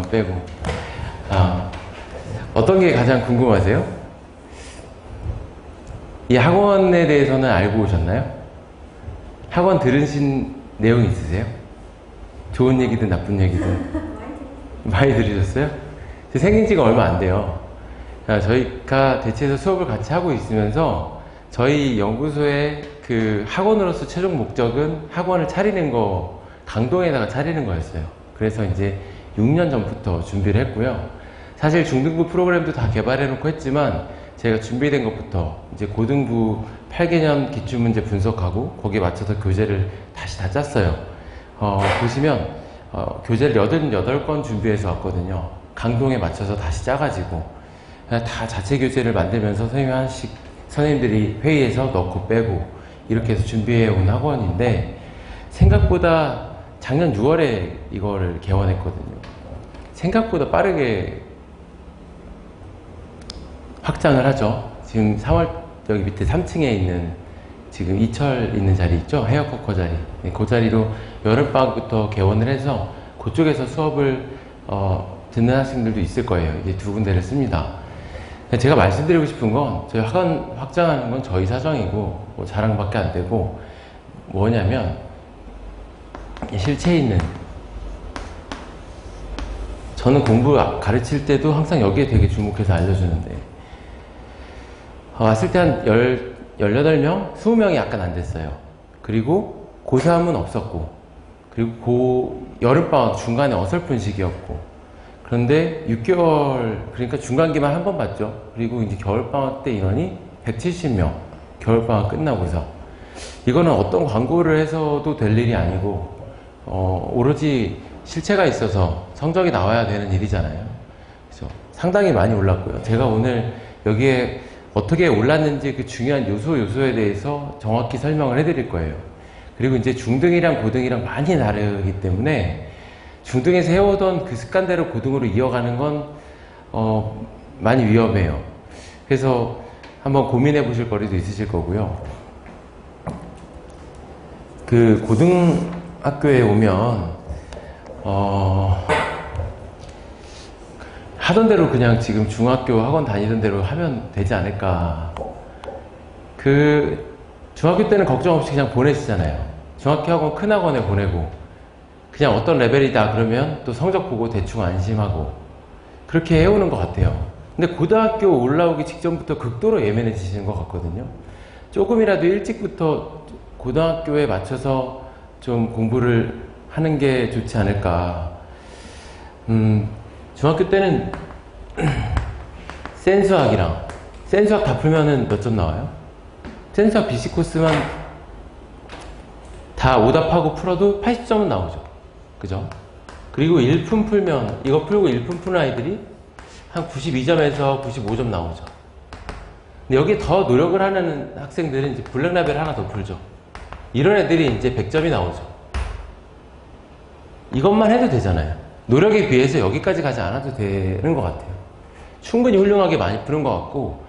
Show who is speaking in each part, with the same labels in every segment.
Speaker 1: 빼고. 어떤 게 가장 궁금하세요? 이 학원에 대해서는 알고 오셨나요? 학원 들으신 내용 있으세요? 좋은 얘기든 나쁜 얘기든 많이 들으셨어요? 생긴 지가 얼마 안 돼요. 저희가 대체해서 수업을 같이 하고 있으면서 저희 연구소의 그 학원으로서 최종 목적은 학원을 차리는 거, 강동에다가 차리는 거였어요. 그래서 이제 6년 전부터 준비를 했고요. 사실 중등부 프로그램도 다 개발해 놓고 했지만 제가 준비된 것부터 이제 고등부 8개년 기출문제 분석하고 거기에 맞춰서 교재를 다시 다 짰어요. 보시면 교재를 88건 준비해서 왔거든요. 강동에 맞춰서 다시 짜가지고 다 자체 교재를 만들면서 선생님이 하나씩 선생님들이 회의에서 넣고 빼고 이렇게 해서 준비해 온 학원인데, 생각보다 작년 6월에 이거를 개원했거든요. 생각보다 빠르게 확장을 하죠. 지금 4월 여기 밑에 3층에 있는 지금 이철 있는 자리 있죠? 헤어커커 자리. 그 자리로 여름방학부터 개원을 해서 그쪽에서 수업을 듣는 학생들도 있을 거예요. 이제 두 군데를 씁니다. 제가 말씀드리고 싶은 건 저희 학원 확장하는 건 저희 사정이고 뭐 자랑밖에 안 되고, 뭐냐면 실체에 있는, 저는 공부 가르칠 때도 항상 여기에 되게 주목해서 알려주는데, 왔을 때 한 18명? 20명이 약간 안 됐어요. 그리고 고3은 없었고, 그리고 여름방학 중간에 어설픈 시기였고, 그런데 6개월, 그러니까 중간기만 한 번 봤죠. 그리고 이제 겨울방학 때 인원이 170명. 겨울방학 끝나고서. 이거는 어떤 광고를 해서도 될 일이 아니고, 오로지 실체가 있어서 성적이 나와야 되는 일이잖아요. 그래서 상당히 많이 올랐고요. 제가 오늘 여기에 어떻게 올랐는지 그 중요한 요소에 대해서 정확히 설명을 해드릴 거예요. 그리고 이제 중등이랑 고등이랑 많이 다르기 때문에 중등에서 해오던 그 습관대로 고등으로 이어가는 건 많이 위험해요. 그래서 한번 고민해 보실 거리도 있으실 거고요. 그 고등학교에 오면 하던 대로 그냥 지금 중학교 학원 다니던 대로 하면 되지 않을까. 그 중학교 때는 걱정 없이 그냥 보내시잖아요. 중학교 학원 큰 학원에 보내고 그냥 어떤 레벨이다 그러면 또 성적 보고 대충 안심하고 그렇게 해오는 것 같아요. 근데 고등학교 올라오기 직전부터 극도로 예민해지시는 것 같거든요. 조금이라도 일찍부터 고등학교에 맞춰서 좀 공부를 하는 게 좋지 않을까. 중학교 때는 센수학 다 풀면은 몇 점 나와요? 센수학 BC 코스만 다 오답하고 풀어도 80점은 나오죠. 그죠? 그리고 1품 풀면, 이거 풀고 1품 푸는 아이들이 한 92점에서 95점 나오죠. 근데 여기에 더 노력을 하는 학생들은 이제 블랙 라벨 하나 더 풀죠. 이런 애들이 이제 100점이 나오죠. 이것만 해도 되잖아요. 노력에 비해서 여기까지 가지 않아도 되는 것 같아요. 충분히 훌륭하게 많이 푸는 것 같고,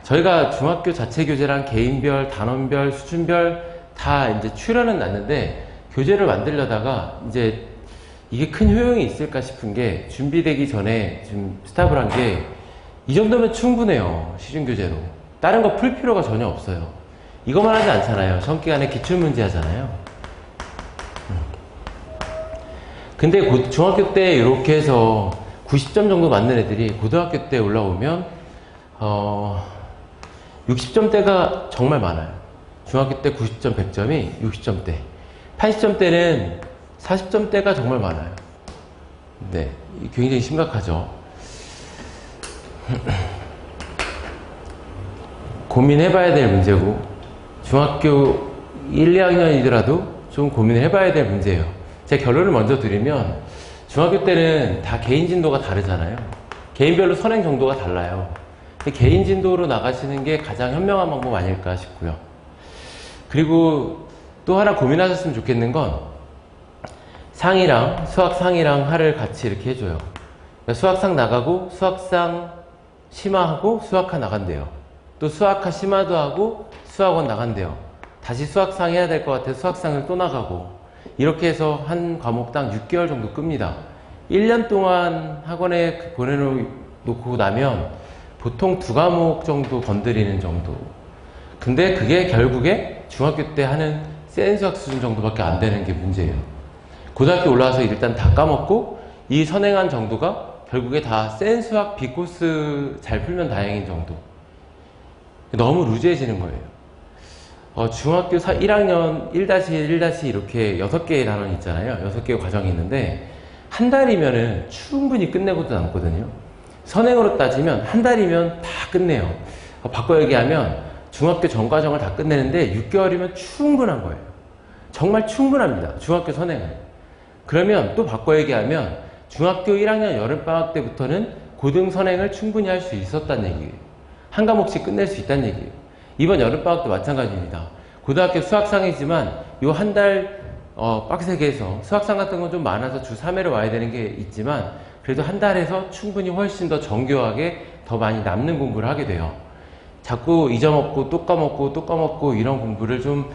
Speaker 1: 저희가 중학교 자체 교재랑 개인별, 단원별, 수준별 다 이제 출연은 났는데, 교재를 만들려다가 이제 이게 큰 효용이 있을까 싶은 게, 준비되기 전에 지금 스탑을 한 게, 이 정도면 충분해요. 시중교재로. 다른 거 풀 필요가 전혀 없어요. 이것만 하지 않잖아요. 시험 기간에 기출문제 하잖아요. 근데 중학교 때 이렇게 해서 90점 정도 맞는 애들이 고등학교 때 올라오면 60점대가 정말 많아요. 중학교 때 90점, 100점이 60점대, 80점대는 40점대가 정말 많아요. 네, 굉장히 심각하죠. 고민해봐야 될 문제고, 중학교 1, 2학년이더라도 좀 고민을 해봐야 될 문제예요. 제 결론을 먼저 드리면, 중학교 때는 다 개인 진도가 다르잖아요. 개인별로 선행 정도가 달라요. 개인 진도로 나가시는 게 가장 현명한 방법 아닐까 싶고요. 그리고 또 하나 고민하셨으면 좋겠는 건, 상이랑 수학 상이랑 하를 같이 이렇게 해줘요. 그러니까 수학상 나가고 수학상 심화하고 수학하 나간대요. 또 수학하 심화도 하고 수학원 나간대요. 다시 수학상 해야 될 것 같아서 수학상을 또 나가고, 이렇게 해서 한 과목당 6개월 정도 끕니다. 1년 동안 학원에 보내놓고 나면 보통 2과목 정도 건드리는 정도. 근데 그게 결국에 중학교 때 하는 센수학 수준 정도밖에 안 되는 게 문제예요. 고등학교 올라와서 일단 다 까먹고 이 선행한 정도가 결국에 다 센수학 B코스 잘 풀면 다행인 정도. 너무 루즈해지는 거예요. 중학교 1학년 1-1- 이렇게 6개의 단원이 있잖아요. 6개의 과정이 있는데 한 달이면은 충분히 끝내고도 남거든요. 선행으로 따지면 한 달이면 다 끝내요. 바꿔 얘기하면 중학교 전 과정을 다 끝내는데 6개월이면 충분한 거예요. 정말 충분합니다. 중학교 선행은. 그러면 또 바꿔 얘기하면 중학교 1학년 여름방학 때부터는 고등 선행을 충분히 할 수 있었다는 얘기예요. 한 과목씩 끝낼 수 있다는 얘기예요. 이번 여름방학도 마찬가지입니다. 고등학교 수학상이지만 요 한 달 빡세게 해서 수학상 같은 건 좀 많아서 주 3회를 와야 되는 게 있지만 그래도 한 달에서 충분히 훨씬 더 정교하게 더 많이 남는 공부를 하게 돼요. 자꾸 잊어먹고 또 까먹고 또 까먹고 이런 공부를 좀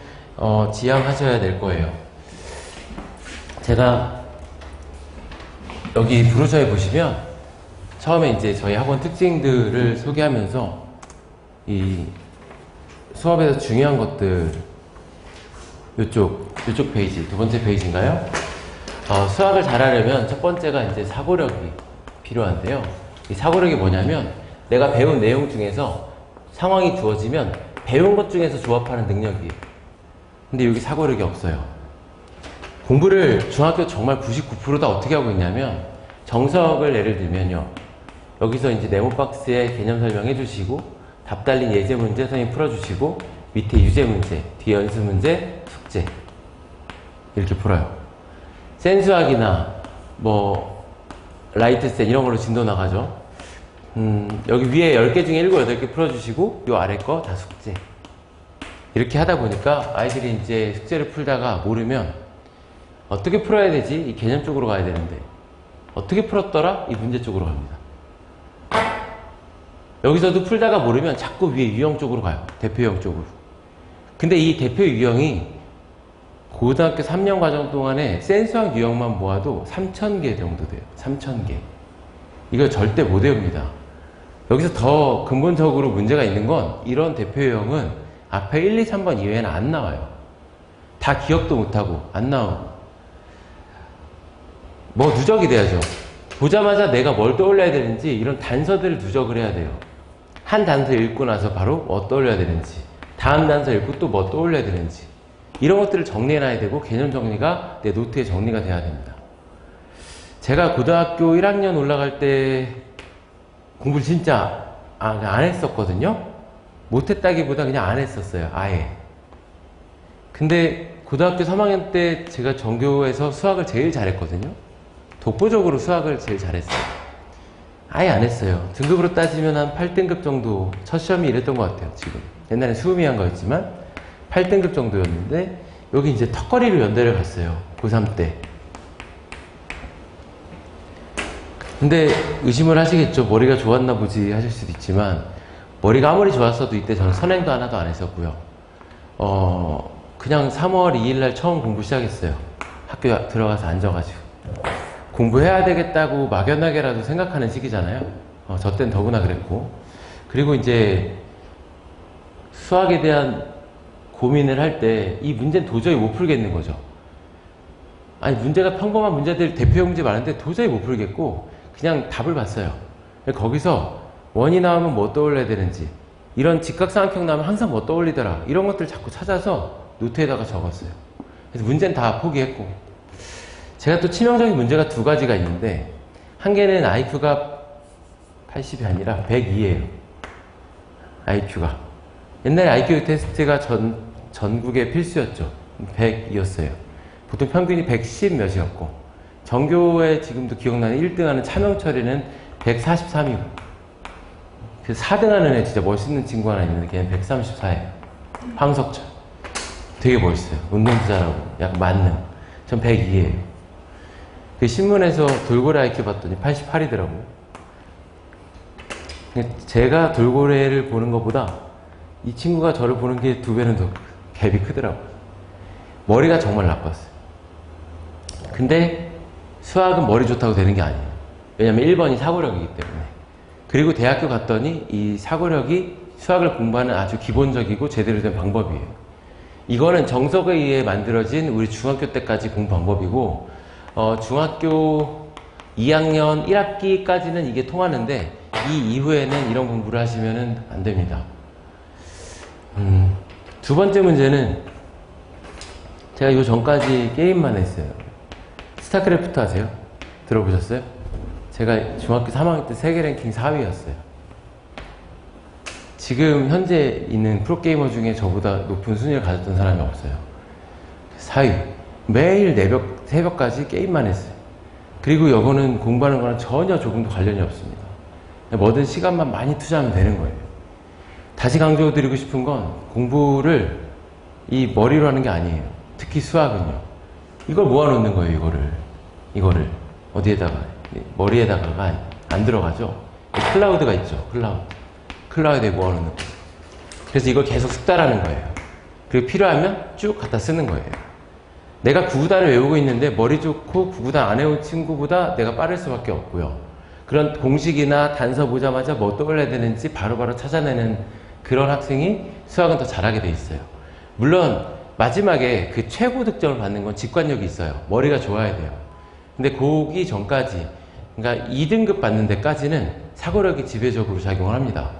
Speaker 1: 지양하셔야 될 거예요. 제가 여기 브로셔에 보시면 처음에 이제 저희 학원 특징들을 소개하면서 이 수업에서 중요한 것들 요쪽 페이지, 2번째 페이지인가요? 수학을 잘하려면 첫 번째가 이제 사고력이 필요한데요. 이 사고력이 뭐냐면 내가 배운 내용 중에서 상황이 주어지면 배운 것 중에서 조합하는 능력이에요. 근데 여기 사고력이 없어요. 공부를 중학교 정말 99% 다 어떻게 하고 있냐면 정석을 예를 들면요. 여기서 이제 네모 박스에 개념 설명해 주시고 답 달린 예제 문제 선생님 풀어주시고 밑에 유제 문제, 뒤에 연습 문제, 숙제 이렇게 풀어요. 센수학이나 뭐 라이트센 이런 걸로 진도 나가죠. 여기 위에 10개 중에 7, 8개 풀어주시고 요 아래 거 다 숙제 이렇게 하다 보니까 아이들이 이제 숙제를 풀다가 모르면 어떻게 풀어야 되지? 이 개념 쪽으로 가야 되는데 어떻게 풀었더라? 이 문제 쪽으로 갑니다. 여기서도 풀다가 모르면 자꾸 위에 유형 쪽으로 가요. 대표 유형 쪽으로. 근데 이 대표 유형이 고등학교 3년 과정 동안에 센수학 유형만 모아도 3,000개 정도 돼요. 3,000개. 이거 절대 못 외웁니다. 여기서 더 근본적으로 문제가 있는 건 이런 대표 유형은 앞에 1, 2, 3번 이외에는 안 나와요. 다 기억도 못하고 안 나오고 뭐 누적이 돼야죠. 보자마자 내가 뭘 떠올려야 되는지 이런 단서들을 누적을 해야 돼요. 한 단서 읽고 나서 바로 뭐 떠올려야 되는지 다음 단서 읽고 또 뭐 떠올려야 되는지 이런 것들을 정리해놔야 되고 개념 정리가 내 노트에 정리가 돼야 됩니다. 제가 고등학교 1학년 올라갈 때 공부를 진짜 안 했었거든요. 못했다기보다 그냥 안 했었어요. 아예. 근데 고등학교 3학년 때 제가 전교에서 수학을 제일 잘했거든요. 독보적으로 수학을 제일 잘했어요. 아예 안 했어요. 등급으로 따지면 한 8등급 정도, 첫 시험이 이랬던 것 같아요. 지금 옛날에 수음이한 거였지만 8등급 정도였는데 여기 이제 턱걸이로 연대를 갔어요. 고3 때. 근데 의심을 하시겠죠. 머리가 좋았나 보지 하실 수도 있지만 머리가 아무리 좋았어도 이때 저는 선행도 하나도 안 했었고요. 그냥 3월 2일날 처음 공부 시작했어요. 학교 들어가서 앉아가지고 공부해야 되겠다고 막연하게라도 생각하는 시기잖아요. 저 땐 더구나 그랬고. 그리고 이제 수학에 대한 고민을 할 때 이 문제는 도저히 못 풀겠는 거죠. 아니 문제가 평범한 문제들 대표 문제 많은데 도저히 못 풀겠고 그냥 답을 봤어요. 거기서 원이 나오면 뭐 떠올려야 되는지 이런 직각삼각형 나오면 항상 뭐 떠올리더라 이런 것들을 자꾸 찾아서 노트에다가 적었어요. 그래서 문제는 다 포기했고 제가 또 치명적인 문제가 2가지가 있는데 한 개는 IQ가 80이 아니라 102예요. IQ가 옛날에 IQ 테스트가 전국의 필수였죠. 100이었어요. 보통 평균이 110 몇이었고 전교에 지금도 기억나는 1등하는 차명철이는 143이고 그 4등하는 애 진짜 멋있는 친구 하나 있는데 걔는 134예요. 황석철 되게 멋있어요. 운동도 잘하고 약간 만능. 전 102예요. 그 신문에서 돌고래 IQ 봤더니 88이더라고요. 제가 돌고래를 보는 것보다 이 친구가 저를 보는 게 2배는 더 갭이 크더라고요. 머리가 정말 나빴어요. 근데 수학은 머리 좋다고 되는 게 아니에요. 왜냐면 1번이 사고력이기 때문에. 그리고 대학교 갔더니 이 사고력이 수학을 공부하는 아주 기본적이고 제대로 된 방법이에요. 이거는 정석에 의해 만들어진 우리 중학교 때까지 공부 방법이고, 중학교 2학년 1학기까지는 이게 통하는데 이 이후에는 이런 공부를 하시면 안 됩니다. 두 번째 문제는 제가 요 전까지 게임만 했어요. 스타크래프트 아세요? 들어보셨어요? 제가 중학교 3학년 때 세계 랭킹 4위였어요. 지금 현재 있는 프로게이머 중에 저보다 높은 순위를 가졌던 사람이 없어요. 4위. 매일 새벽까지 게임만 했어요. 그리고 이거는 공부하는 거랑 전혀 조금도 관련이 없습니다. 뭐든 시간만 많이 투자하면 되는 거예요. 다시 강조드리고 싶은 건 공부를 이 머리로 하는 게 아니에요. 특히 수학은요. 이걸 모아놓는 거예요, 이거를. 어디에다가? 머리에다가가 안 들어가죠? 클라우드가 있죠, 클라우드에 모아놓는 거예요. 그래서 이걸 계속 숙달하는 거예요. 그리고 필요하면 쭉 갖다 쓰는 거예요. 내가 구구단을 외우고 있는데 머리 좋고 구구단 안 외운 친구보다 내가 빠를 수밖에 없고요. 그런 공식이나 단서 보자마자 뭐 떠올려야 되는지 바로바로 찾아내는 그런 학생이 수학은 더 잘하게 돼 있어요. 물론 마지막에 그 최고 득점을 받는 건 직관력이 있어요. 머리가 좋아야 돼요. 근데 거기 전까지, 그러니까 2등급 받는 데까지는 사고력이 지배적으로 작용을 합니다.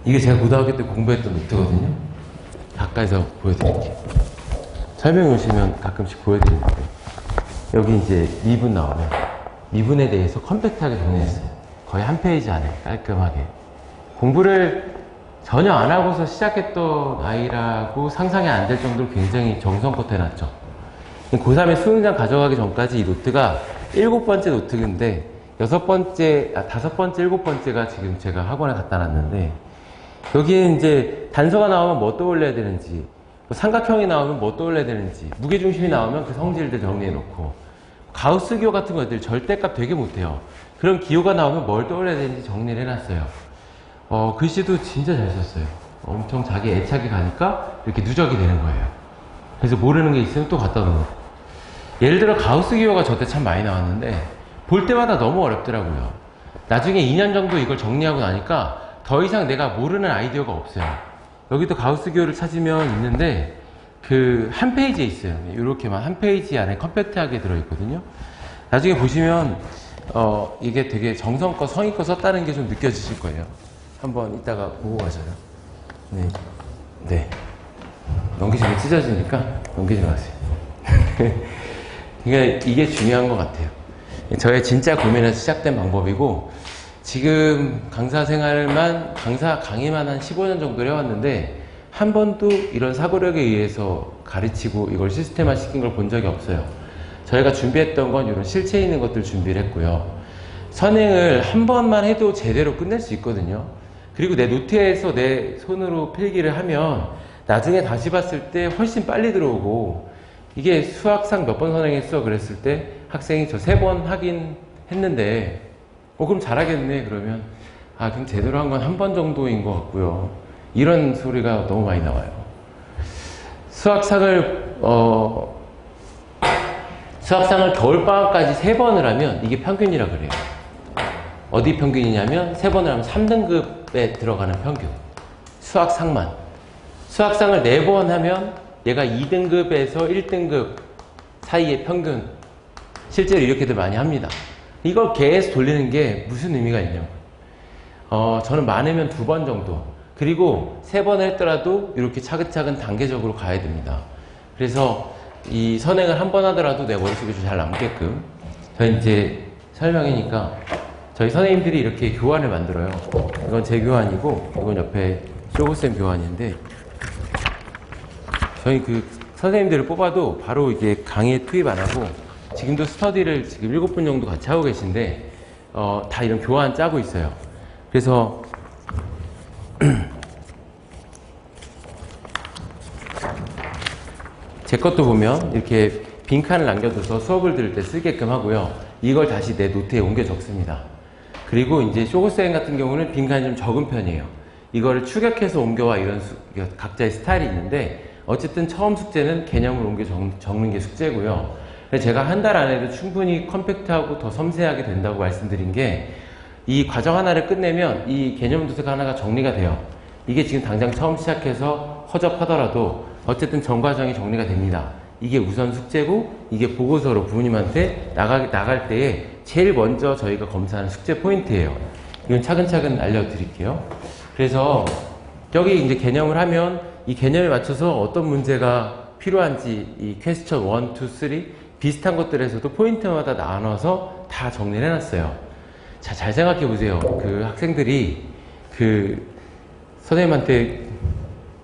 Speaker 1: 이게 제가 고등학교 때 공부했던 노트거든요. 가까이서 보여드릴게요. 설명해 오시면 가끔씩 보여드리는데, 여기 이제 미분 나오면 미분에 대해서 컴팩트하게 정리했어요. 거의 한 페이지 안에 깔끔하게. 공부를 전혀 안 하고서 시작했던 아이라고 상상이 안 될 정도로 굉장히 정성껏 해놨죠. 고3에 수능장 가져가기 전까지 이 노트가 7번째 노트인데 5번째, 7번째가 지금 제가 학원에 갖다 놨는데, 여기에 이제 단서가 나오면 뭐 떠올려야 되는지, 삼각형이 나오면 뭐 떠올려야 되는지, 무게중심이 나오면 그 성질들 정리해놓고, 가우스 기호 같은 것들 절대값 되게 못해요. 그런 기호가 나오면 뭘 떠올려야 되는지 정리를 해놨어요. 글씨도 진짜 잘 썼어요. 엄청 자기 애착이 가니까 이렇게 누적이 되는 거예요. 그래서 모르는 게 있으면 또 갖다 놓고. 예를 들어 가우스 기호가 저때 참 많이 나왔는데 볼 때마다 너무 어렵더라고요. 나중에 2년 정도 이걸 정리하고 나니까 더 이상 내가 모르는 아이디어가 없어요. 여기도 가우스 기호를 찾으면 있는데 그 한 페이지에 있어요. 이렇게만 한 페이지 안에 컴팩트하게 들어있거든요. 나중에 보시면 이게 되게 정성껏 성의껏 썼다는 게 좀 느껴지실 거예요. 한번 이따가 보고 가셔요. 네. 넘기시면 찢어지니까 넘기지 마세요. 그러니까 이게 중요한 것 같아요. 저의 진짜 고민에서 시작된 방법이고, 지금 강사 생활만, 강의만 한 15년 정도 해왔는데 한 번도 이런 사고력에 의해서 가르치고 이걸 시스템화 시킨 걸 본 적이 없어요. 저희가 준비했던 건 이런 실체 있는 것들 준비를 했고요. 선행을 한 번만 해도 제대로 끝낼 수 있거든요. 그리고 내 노트에서 내 손으로 필기를 하면 나중에 다시 봤을 때 훨씬 빨리 들어오고, 이게 수학상 몇 번 선행했어? 그랬을 때 학생이 저 3번 하긴 했는데 그럼 잘하겠네. 그러면 그럼 제대로 한 건 한 번 정도인 것 같고요. 이런 소리가 너무 많이 나와요. 수학상을 겨울방학까지 3번을 하면 이게 평균이라 그래요. 어디 평균이냐면 3번을 하면 3등급에 들어가는 평균. 수학상만. 수학상을 4번 하면 얘가 2등급에서 1등급 사이의 평균. 실제로 이렇게들 많이 합니다. 이걸 계속 돌리는 게 무슨 의미가 있냐고. 저는 많으면 2번 정도. 그리고 3번을 했더라도 이렇게 차근차근 단계적으로 가야 됩니다. 그래서 이 선행을 한 번 하더라도 내 머릿속에 잘 남게끔. 저희 이제 설명이니까 저희 선생님들이 이렇게 교환을 만들어요. 이건 제 교환이고, 이건 옆에 쇼고쌤 교환인데, 저희 그 선생님들을 뽑아도 바로 이게 강의에 투입 안 하고, 지금도 스터디를 지금 7분 정도 같이 하고 계신데, 다 이런 교환 짜고 있어요. 그래서, 제 것도 보면 이렇게 빈칸을 남겨둬서 수업을 들을 때 쓰게끔 하고요. 이걸 다시 내 노트에 옮겨 적습니다. 그리고 이제 쇼고쌤 같은 경우는 빈칸이 좀 적은 편이에요. 이거를 추격해서 옮겨와 이런 각자의 스타일이 있는데, 어쨌든 처음 숙제는 개념을 옮겨 적는 게 숙제고요. 그래서 제가 한 달 안에도 충분히 컴팩트하고 더 섬세하게 된다고 말씀드린 게, 이 과정 하나를 끝내면 이 개념 도서가 하나가 정리가 돼요. 이게 지금 당장 처음 시작해서 허접하더라도 어쨌든 전 과정이 정리가 됩니다. 이게 우선 숙제고, 이게 보고서로 부모님한테 나갈 때에 제일 먼저 저희가 검사하는 숙제 포인트예요. 이건 차근차근 알려드릴게요. 그래서 여기 이제 개념을 하면 이 개념에 맞춰서 어떤 문제가 필요한지 이 퀘스천 1, 2, 3 비슷한 것들에서도 포인트마다 나눠서 다 정리를 해놨어요. 자, 잘 생각해 보세요. 그 학생들이 그 선생님한테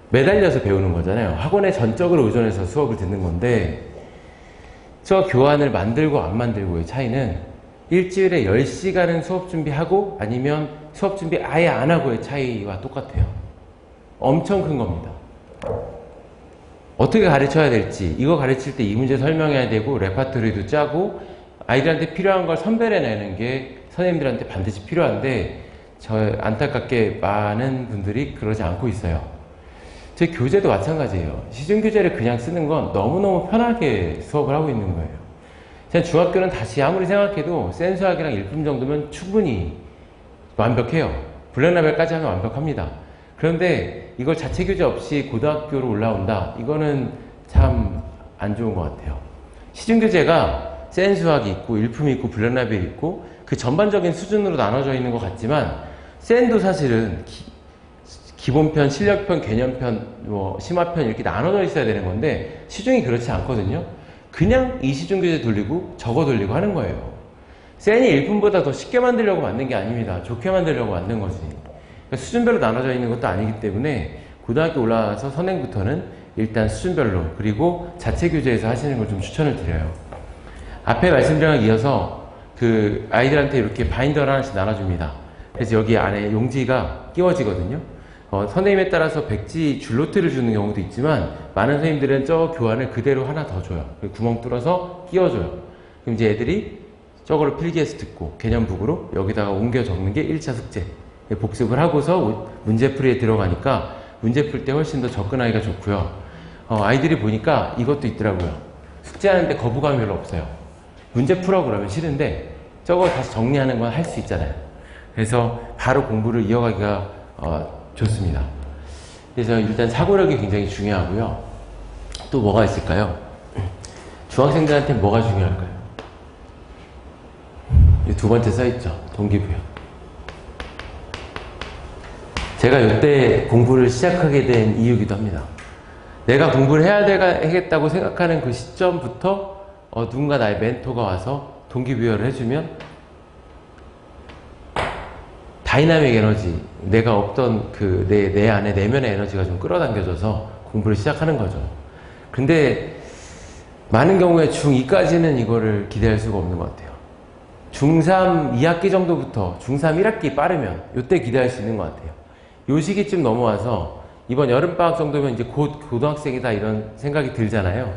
Speaker 1: 매달려서 배우는 거잖아요. 학원에 전적으로 의존해서 수업을 듣는 건데, 저 교환을 만들고 안 만들고의 차이는 일주일에 10시간은 수업 준비하고 아니면 수업 준비 아예 안 하고의 차이와 똑같아요. 엄청 큰 겁니다. 어떻게 가르쳐야 될지, 이거 가르칠 때 이 문제 설명해야 되고 레파토리도 짜고 아이들한테 필요한 걸 선별해내는 게 선생님들한테 반드시 필요한데, 저 안타깝게 많은 분들이 그러지 않고 있어요. 제 교재도 마찬가지예요. 시중교재를 그냥 쓰는 건 너무너무 편하게 수업을 하고 있는 거예요. 제가 중학교는 다시 아무리 생각해도 센수학이랑 일품 정도면 충분히 완벽해요. 블랙라벨까지 하면 완벽합니다. 그런데 이걸 자체 교재 없이 고등학교로 올라온다? 이거는 참 안 좋은 것 같아요. 시중교재가 센수학이 있고 일품이 있고 블랙라벨이 있고 그 전반적인 수준으로 나눠져 있는 것 같지만, 센도 사실은 기본편, 실력편, 개념편, 뭐 심화편 이렇게 나눠져 있어야 되는 건데 시중이 그렇지 않거든요. 그냥 이 시중교재 돌리고 저거 돌리고 하는 거예요. 센이 일품보다 더 쉽게 만들려고 만든 게 아닙니다. 좋게 만들려고 만든 거지. 그러니까 수준별로 나눠져 있는 것도 아니기 때문에 고등학교 올라와서 선행부터는 일단 수준별로, 그리고 자체 교재에서 하시는 걸 좀 추천을 드려요. 앞에 말씀드린 걸 이어서 그 아이들한테 이렇게 바인더를 하나씩 나눠줍니다. 그래서 여기 안에 용지가 끼워지거든요. 선생님에 따라서 백지 줄노트를 주는 경우도 있지만, 많은 선생님들은 저 교환을 그대로 하나 더 줘요. 구멍 뚫어서 끼워줘요. 그럼 이제 애들이 저거를 필기해서 듣고 개념북으로 여기다가 옮겨 적는 게 1차 숙제. 복습을 하고서 문제풀이에 들어가니까 문제 풀 때 훨씬 더 접근하기가 좋고요. 아이들이 보니까 이것도 있더라고요. 숙제하는데 거부감이 별로 없어요. 문제 풀어 그러면 싫은데 저거 다시 정리하는 건 할 수 있잖아요. 그래서 바로 공부를 이어가기가 좋습니다. 그래서 일단 사고력이 굉장히 중요하고요. 또 뭐가 있을까요? 중학생들한테 뭐가 중요할까요? 이 두 번째 써있죠. 동기부여. 제가 이때 공부를 시작하게 된 이유기도 합니다. 내가 공부를 해야 되겠다고 생각하는 그 시점부터 누군가 나의 멘토가 와서 동기부여를 해주면 다이나믹 에너지, 내가 없던 그 내 안에 내면의 에너지가 좀 끌어당겨져서 공부를 시작하는 거죠. 근데 많은 경우에 중2까지는 이거를 기대할 수가 없는 것 같아요. 중3 2학기 정도부터 중3 1학기 빠르면 이때 기대할 수 있는 것 같아요. 요 시기쯤 넘어와서 이번 여름방학 정도면 이제 곧 고등학생이다 이런 생각이 들잖아요.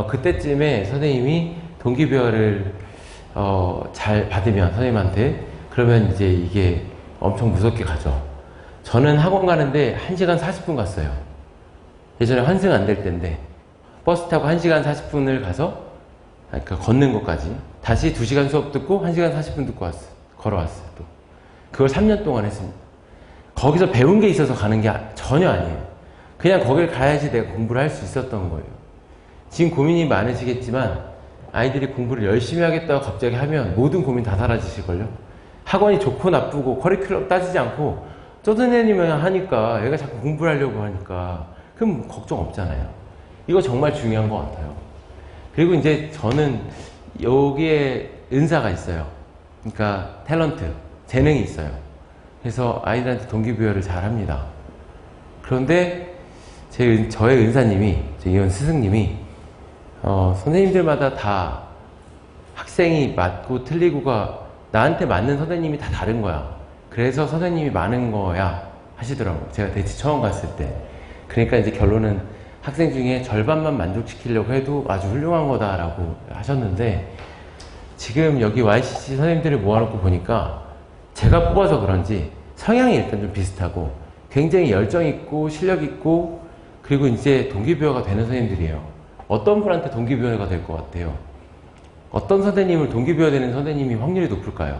Speaker 1: 그때쯤에 선생님이 동기부여를 잘 받으면 선생님한테, 그러면 이제 이게 엄청 무섭게 가죠. 저는 학원 가는데 1시간 40분 갔어요. 예전에 환승 안 될 때인데 버스 타고 1시간 40분을 가서, 그러니까 걷는 것까지 다시 2시간 수업 듣고 1시간 40분 듣고 왔어요. 걸어왔어요. 또 그걸 3년 동안 했습니다. 거기서 배운 게 있어서 가는 게 전혀 아니에요. 그냥 거길 가야지 내가 공부를 할 수 있었던 거예요. 지금 고민이 많으시겠지만 아이들이 공부를 열심히 하겠다고 갑자기 하면 모든 고민 다 사라지실걸요? 학원이 좋고 나쁘고 커리큘럼 따지지 않고 저 선생님이 하니까 애가 자꾸 공부를 하려고 하니까 그럼 걱정 없잖아요. 이거 정말 중요한 것 같아요. 그리고 이제 저는 여기에 은사가 있어요. 그러니까 탤런트, 재능이 있어요. 그래서 아이들한테 동기부여를 잘 합니다. 그런데 저의 은사님이, 이현 스승님이 선생님들마다 다 학생이 맞고 틀리고가 나한테 맞는 선생님이 다 다른 거야. 그래서 선생님이 많은 거야 하시더라고요. 제가 대치 처음 갔을 때. 그러니까 이제 결론은 학생 중에 절반만 만족시키려고 해도 아주 훌륭한 거다라고 하셨는데, 지금 여기 YCC 선생님들을 모아놓고 보니까 제가 뽑아서 그런지 성향이 일단 좀 비슷하고 굉장히 열정 있고 실력 있고, 그리고 이제 동기부여가 되는 선생님들이에요. 어떤 분한테 동기부여가 될 것 같아요? 어떤 선생님을 동기부여 되는 선생님이 확률이 높을까요?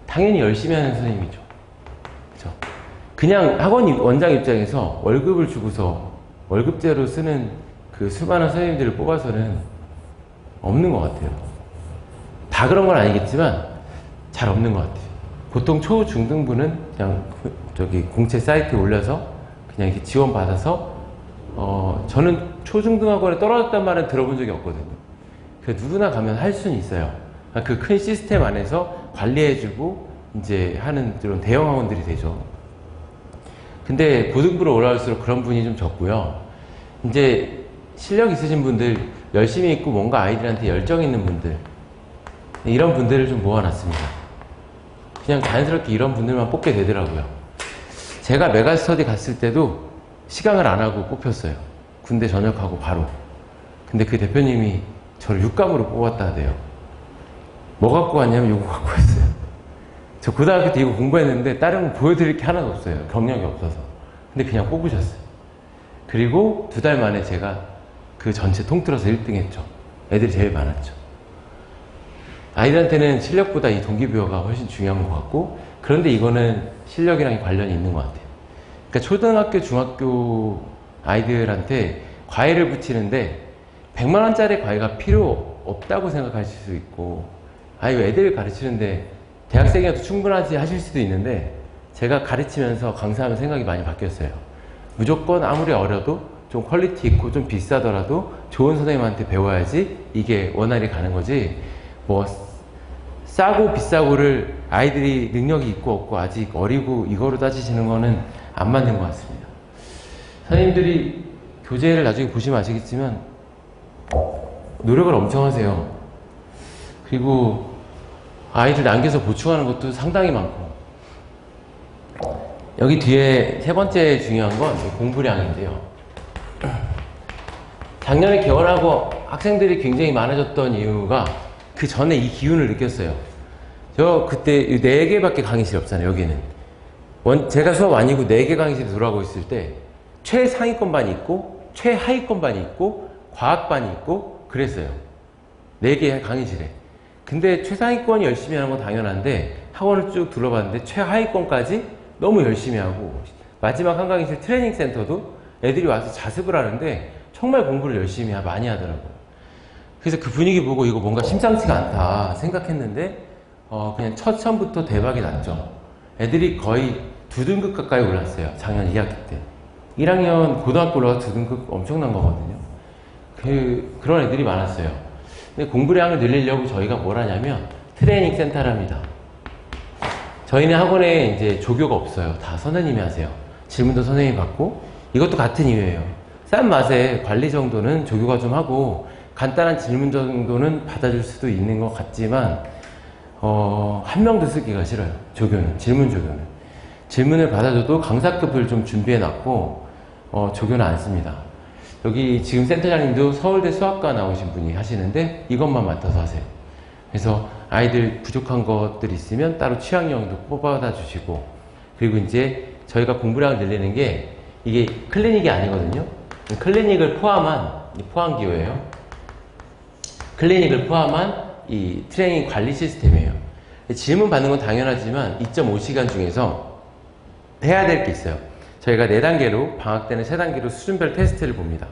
Speaker 1: 당연히 열심히 하는 선생님이죠. 그죠? 그냥 학원 원장 입장에서 월급을 주고서 월급제로 쓰는 그 수많은 선생님들을 뽑아서는 없는 것 같아요. 다 그런 건 아니겠지만 잘 없는 것 같아요. 보통 초, 중등부는 그냥 저기 공채 사이트에 올려서 그냥 이렇게 지원받아서 저는 초, 중등학원에 떨어졌단 말은 들어본 적이 없거든요. 그 누구나 가면 할 수는 있어요. 그 큰 시스템 안에서 관리해주고 이제 하는 그런 대형 학원들이 되죠. 근데 고등부로 올라갈수록 그런 분이 좀 적고요. 이제 실력 있으신 분들, 열심히 있고 뭔가 아이들한테 열정 있는 분들, 이런 분들을 좀 모아놨습니다. 그냥 자연스럽게 이런 분들만 뽑게 되더라고요. 제가 메가스터디 갔을 때도 시강을 안 하고 뽑혔어요. 군대 전역하고 바로. 근데 그 대표님이 저를 육감으로 뽑았다 하대요. 뭐 갖고 왔냐면 이거 갖고 왔어요. 저 고등학교 때 이거 공부했는데 다른 거 보여드릴 게 하나도 없어요. 경력이 없어서. 근데 그냥 뽑으셨어요. 그리고 2달 만에 제가 그 전체 통틀어서 1등 했죠. 애들이 제일 많았죠. 아이들한테는 실력보다 이 동기부여가 훨씬 중요한 것 같고, 그런데 이거는 실력이랑 관련이 있는 것 같아요. 그러니까 초등학교, 중학교 아이들한테 과외를 붙이는데 100만 원짜리 과외가 필요 없다고 생각하실 수 있고, 이거 애들 가르치는데 대학생이어도 충분하지 하실 수도 있는데, 제가 가르치면서 강사하면 생각이 많이 바뀌었어요. 무조건 아무리 어려도 좀 퀄리티 있고 좀 비싸더라도 좋은 선생님한테 배워야지 이게 원활히 가는 거지, 뭐 싸고 비싸고를 아이들이 능력이 있고 없고 아직 어리고 이거로 따지시는 거는 안 맞는 것 같습니다. 선생님들이 교재를 나중에 보시면 아시겠지만 노력을 엄청 하세요. 그리고 아이들 남겨서 보충하는 것도 상당히 많고, 여기 뒤에 세 번째 중요한 건 공부량인데요. 작년에 개원하고 학생들이 굉장히 많아졌던 이유가 그 전에 이 기운을 느꼈어요. 저 그때 4개밖에 강의실이 없잖아요, 여기는. 제가 수업 아니고 4개 강의실이 돌아가고 있을 때 최상위권 반이 있고 최하위권 반이 있고 과학반이 있고 그랬어요. 4개 강의실에. 근데 최상위권이 열심히 하는 건 당연한데 학원을 쭉 둘러봤는데 최하위권까지 너무 열심히 하고, 마지막 한 강의실 트레이닝 센터도 애들이 와서 자습을 하는데 정말 공부를 열심히 많이 하더라고요. 그래서 그 분위기 보고 이거 뭔가 심상치가 않다 생각했는데 그냥 첫 시험부터 대박이 났죠. 애들이 거의 2등급 가까이 올랐어요. 작년 2학기 때. 1학년 고등학교 올라가 2등급 엄청난 거거든요. 그런 애들이 많았어요. 근데 공부량을 늘리려고 저희가 뭘 하냐면 트레이닝 센터를 합니다. 저희는 학원에 이제 조교가 없어요. 다 선생님이 하세요. 질문도 선생님이 받고, 이것도 같은 이유예요. 싼 맛에 관리 정도는 조교가 좀 하고 간단한 질문 정도는 받아줄 수도 있는 것 같지만 한 명도 쓰기가 싫어요. 조교는, 질문 조교는. 질문을 받아줘도 강사급을 좀 준비해놨고 조교는 안 씁니다. 여기 지금 센터장님도 서울대 수학과 나오신 분이 하시는데 이것만 맡아서 하세요. 그래서 아이들 부족한 것들이 있으면 따로 취향형도 뽑아다 주시고, 그리고 이제 저희가 공부량을 늘리는 게 이게 클리닉이 아니거든요. 클리닉을 포함한 포함 기호예요. 클리닉을 포함한 이 트레이닝 관리 시스템이에요. 질문 받는 건 당연하지만 2.5시간 중에서 해야 될 게 있어요. 저희가 4단계로, 방학 때는 3단계로 수준별 테스트를 봅니다.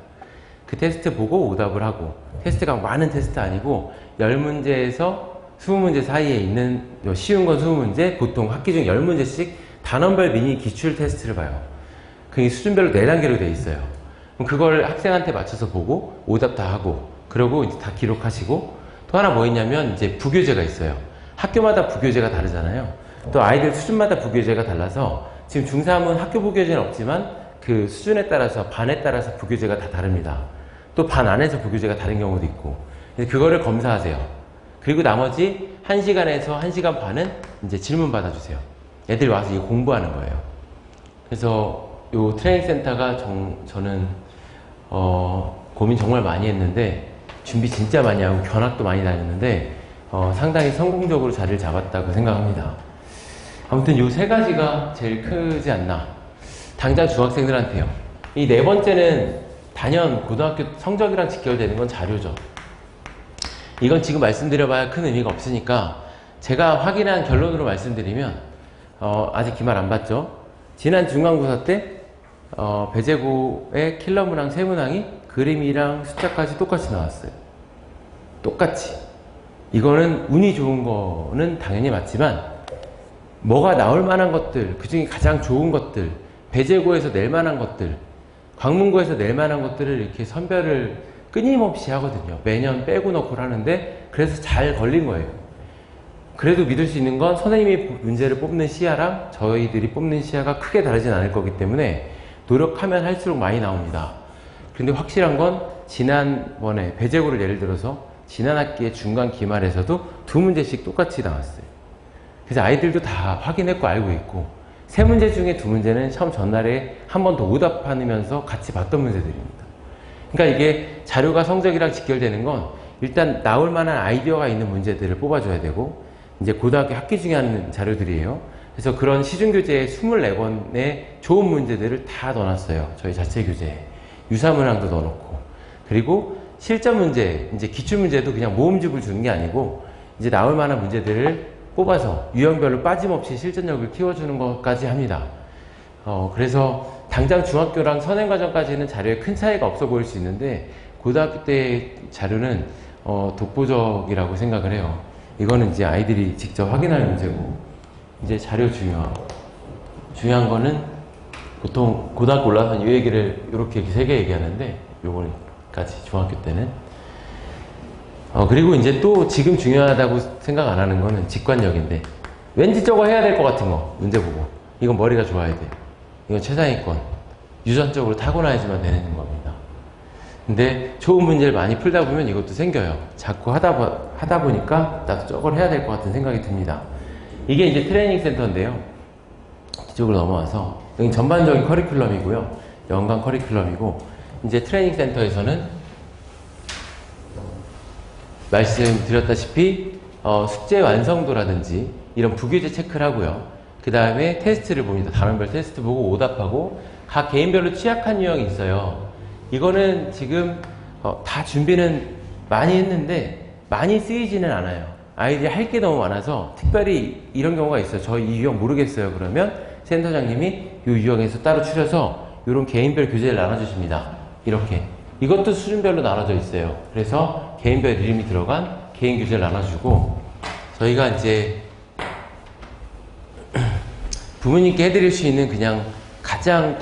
Speaker 1: 그 테스트 보고 오답을 하고, 테스트가 많은 테스트 아니고 10문제에서 20문제 사이에 있는 쉬운 건 20문제, 보통 학기 중 10문제씩 단원별 미니 기출 테스트를 봐요. 그게 수준별로 4단계로 되어 있어요. 그럼 그걸 학생한테 맞춰서 보고 오답 다 하고, 그러고 이제 다 기록하시고, 또 하나 뭐 있냐면 이제 부교재가 있어요. 학교마다 부교재가 다르잖아요. 또 아이들 수준마다 부교재가 달라서 지금 중3은 학교 부교재는 없지만 그 수준에 따라서, 반에 따라서 부교재가 다 다릅니다. 또 반 안에서 부교재가 다른 경우도 있고, 그거를 검사하세요. 그리고 나머지 1시간에서 1시간 반은 이제 질문 받아주세요. 애들이 와서 이거 공부하는 거예요. 그래서 요 트레이닝 센터가 저는 고민 정말 많이 했는데, 준비 진짜 많이 하고 견학도 많이 다녔는데 상당히 성공적으로 자리를 잡았다고 생각합니다. 아무튼 요 3가지가 제일 크지 않나. 당장 중학생들한테요. 이 4번째는 단연 고등학교 성적이랑 직결되는 건 자료죠. 이건 지금 말씀드려봐야 큰 의미가 없으니까 제가 확인한 결론으로 말씀드리면 아직 기말 안 봤죠? 지난 중간고사 때 배제고의 킬러문항 세 문항이 그림이랑 숫자까지 똑같이 나왔어요. 똑같이. 이거는 운이 좋은 거는 당연히 맞지만 뭐가 나올 만한 것들, 그 중에 가장 좋은 것들, 배제고에서 낼 만한 것들, 광문고에서 낼 만한 것들을 이렇게 선별을 끊임없이 하거든요. 매년 빼고 넣고 하는데 그래서 잘 걸린 거예요. 그래도 믿을 수 있는 건 선생님이 문제를 뽑는 시야랑 저희들이 뽑는 시야가 크게 다르진 않을 거기 때문에 노력하면 할수록 많이 나옵니다. 근데 확실한 건 지난번에 배제고를 예를 들어서 지난 학기의 중간 기말에서도 2문제씩 똑같이 나왔어요. 그래서 아이들도 다 확인했고 알고 있고 3문제 중에 2문제는 시험 전날에 한 번 더 오답하면서 같이 봤던 문제들입니다. 그러니까 이게 자료가 성적이랑 직결되는 건 일단 나올 만한 아이디어가 있는 문제들을 뽑아줘야 되고 이제 고등학교 학기 중에 하는 자료들이에요. 그래서 그런 시중교재에 24권의 좋은 문제들을 다 넣어놨어요. 저희 자체 교재에. 유사문항도 넣어놓고. 그리고 실전 문제, 이제 기출문제도 그냥 모음집을 주는 게 아니고 이제 나올 만한 문제들을 뽑아서 유형별로 빠짐없이 실전력을 키워주는 것까지 합니다. 그래서 당장 중학교랑 선행과정까지는 자료에 큰 차이가 없어 보일 수 있는데 고등학교 때 자료는 독보적이라고 생각을 해요. 이거는 이제 아이들이 직접 확인할 문제고 이제 자료 중요한 거는 보통 고등학교 올라서는 이 얘기를 이렇게 3개 얘기하는데 요거까지 중학교 때는 그리고 이제 또 지금 중요하다고 생각 안 하는 거는 직관력인데 왠지 저거 해야 될 것 같은 거 문제 보고 이건 머리가 좋아야 돼. 이건 최상위권 유전적으로 타고나야지만 되는 겁니다. 근데 좋은 문제를 많이 풀다 보면 이것도 생겨요. 자꾸 하다 보니까 나도 저걸 해야 될 것 같은 생각이 듭니다. 이게 이제 트레이닝 센터인데요. 이쪽으로 넘어와서 여기 전반적인 커리큘럼이고요. 연간 커리큘럼이고 이제 트레이닝 센터에서는 말씀드렸다시피 숙제 완성도라든지 이런 부교재 체크를 하고요. 그 다음에 테스트를 봅니다. 단원별 테스트 보고 오답하고 각 개인별로 취약한 유형이 있어요. 이거는 지금 다 준비는 많이 했는데 많이 쓰이지는 않아요. 아이들이 할 게 너무 많아서 특별히 이런 경우가 있어요. 저 이 유형 모르겠어요. 그러면 센터장님이 이 유형에서 따로 추려서 이런 개인별 교재를 나눠주십니다. 이렇게. 이것도 수준별로 나눠져 있어요. 그래서 개인별 이름이 들어간 개인 교재를 나눠주고 저희가 이제 부모님께 해드릴 수 있는 그냥 가장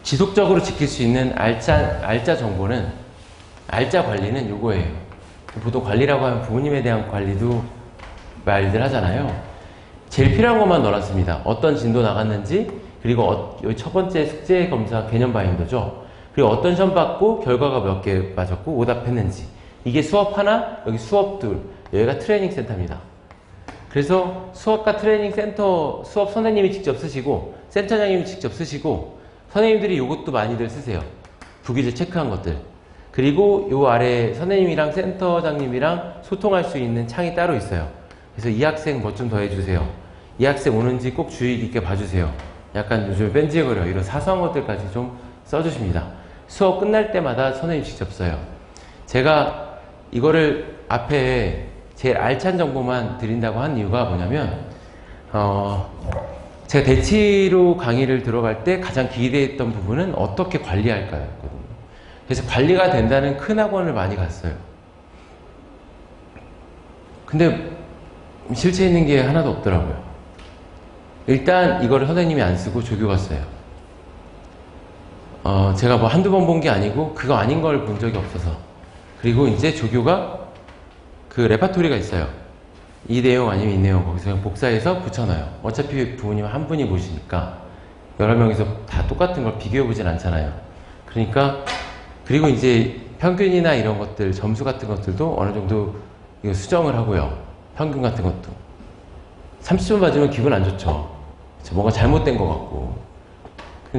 Speaker 1: 지속적으로 지킬 수 있는 알짜 정보는 알짜 관리는 요거예요. 보통 관리라고 하면 부모님에 대한 관리도 말들 하잖아요. 제일 필요한 것만 넣어놨습니다. 어떤 진도 나갔는지 그리고 여기 첫 번째 숙제 검사 개념 바인더죠. 그리고 어떤 시험 받고 결과가 몇 개 맞았고 오답했는지 이게 수업 하나 여기 수업 둘 여기가 트레이닝 센터입니다. 그래서 수업과 트레이닝 센터 수업 선생님이 직접 쓰시고 센터장님이 직접 쓰시고 선생님들이 이것도 많이들 쓰세요. 부기재 체크한 것들. 그리고 요 아래 선생님이랑 센터장님이랑 소통할 수 있는 창이 따로 있어요. 그래서 이 학생 뭐 좀 더 해주세요. 이 학생 오는지 꼭 주의 깊게 봐주세요. 약간 요즘 뺀질거려 이런 사소한 것들까지 좀 써주십니다. 수업 끝날 때마다 선생님 직접 써요. 제가 이거를 앞에 제일 알찬 정보만 드린다고 한 이유가 뭐냐면 제가 대치로 강의를 들어갈 때 가장 기대했던 부분은 어떻게 관리할까였거든요. 그래서 관리가 된다는 큰 학원을 많이 갔어요. 근데 실체 있는 게 하나도 없더라고요. 일단 이거를 선생님이 안 쓰고 조교가 써요. 제가 뭐 한두 번 본 게 아니고 그거 아닌 걸 본 적이 없어서. 그리고 이제 조교가 그 레파토리가 있어요. 이 내용 아니면 이 내용 거기서 그냥 복사해서 붙여놔요. 어차피 부모님 한 분이 보시니까 여러 명이서 다 똑같은 걸 비교해보진 않잖아요. 그러니까 그리고 이제 평균이나 이런 것들 점수 같은 것들도 어느 정도 이거 수정을 하고요. 평균 같은 것도 30점 맞으면 기분 안 좋죠. 뭔가 잘못된 것 같고.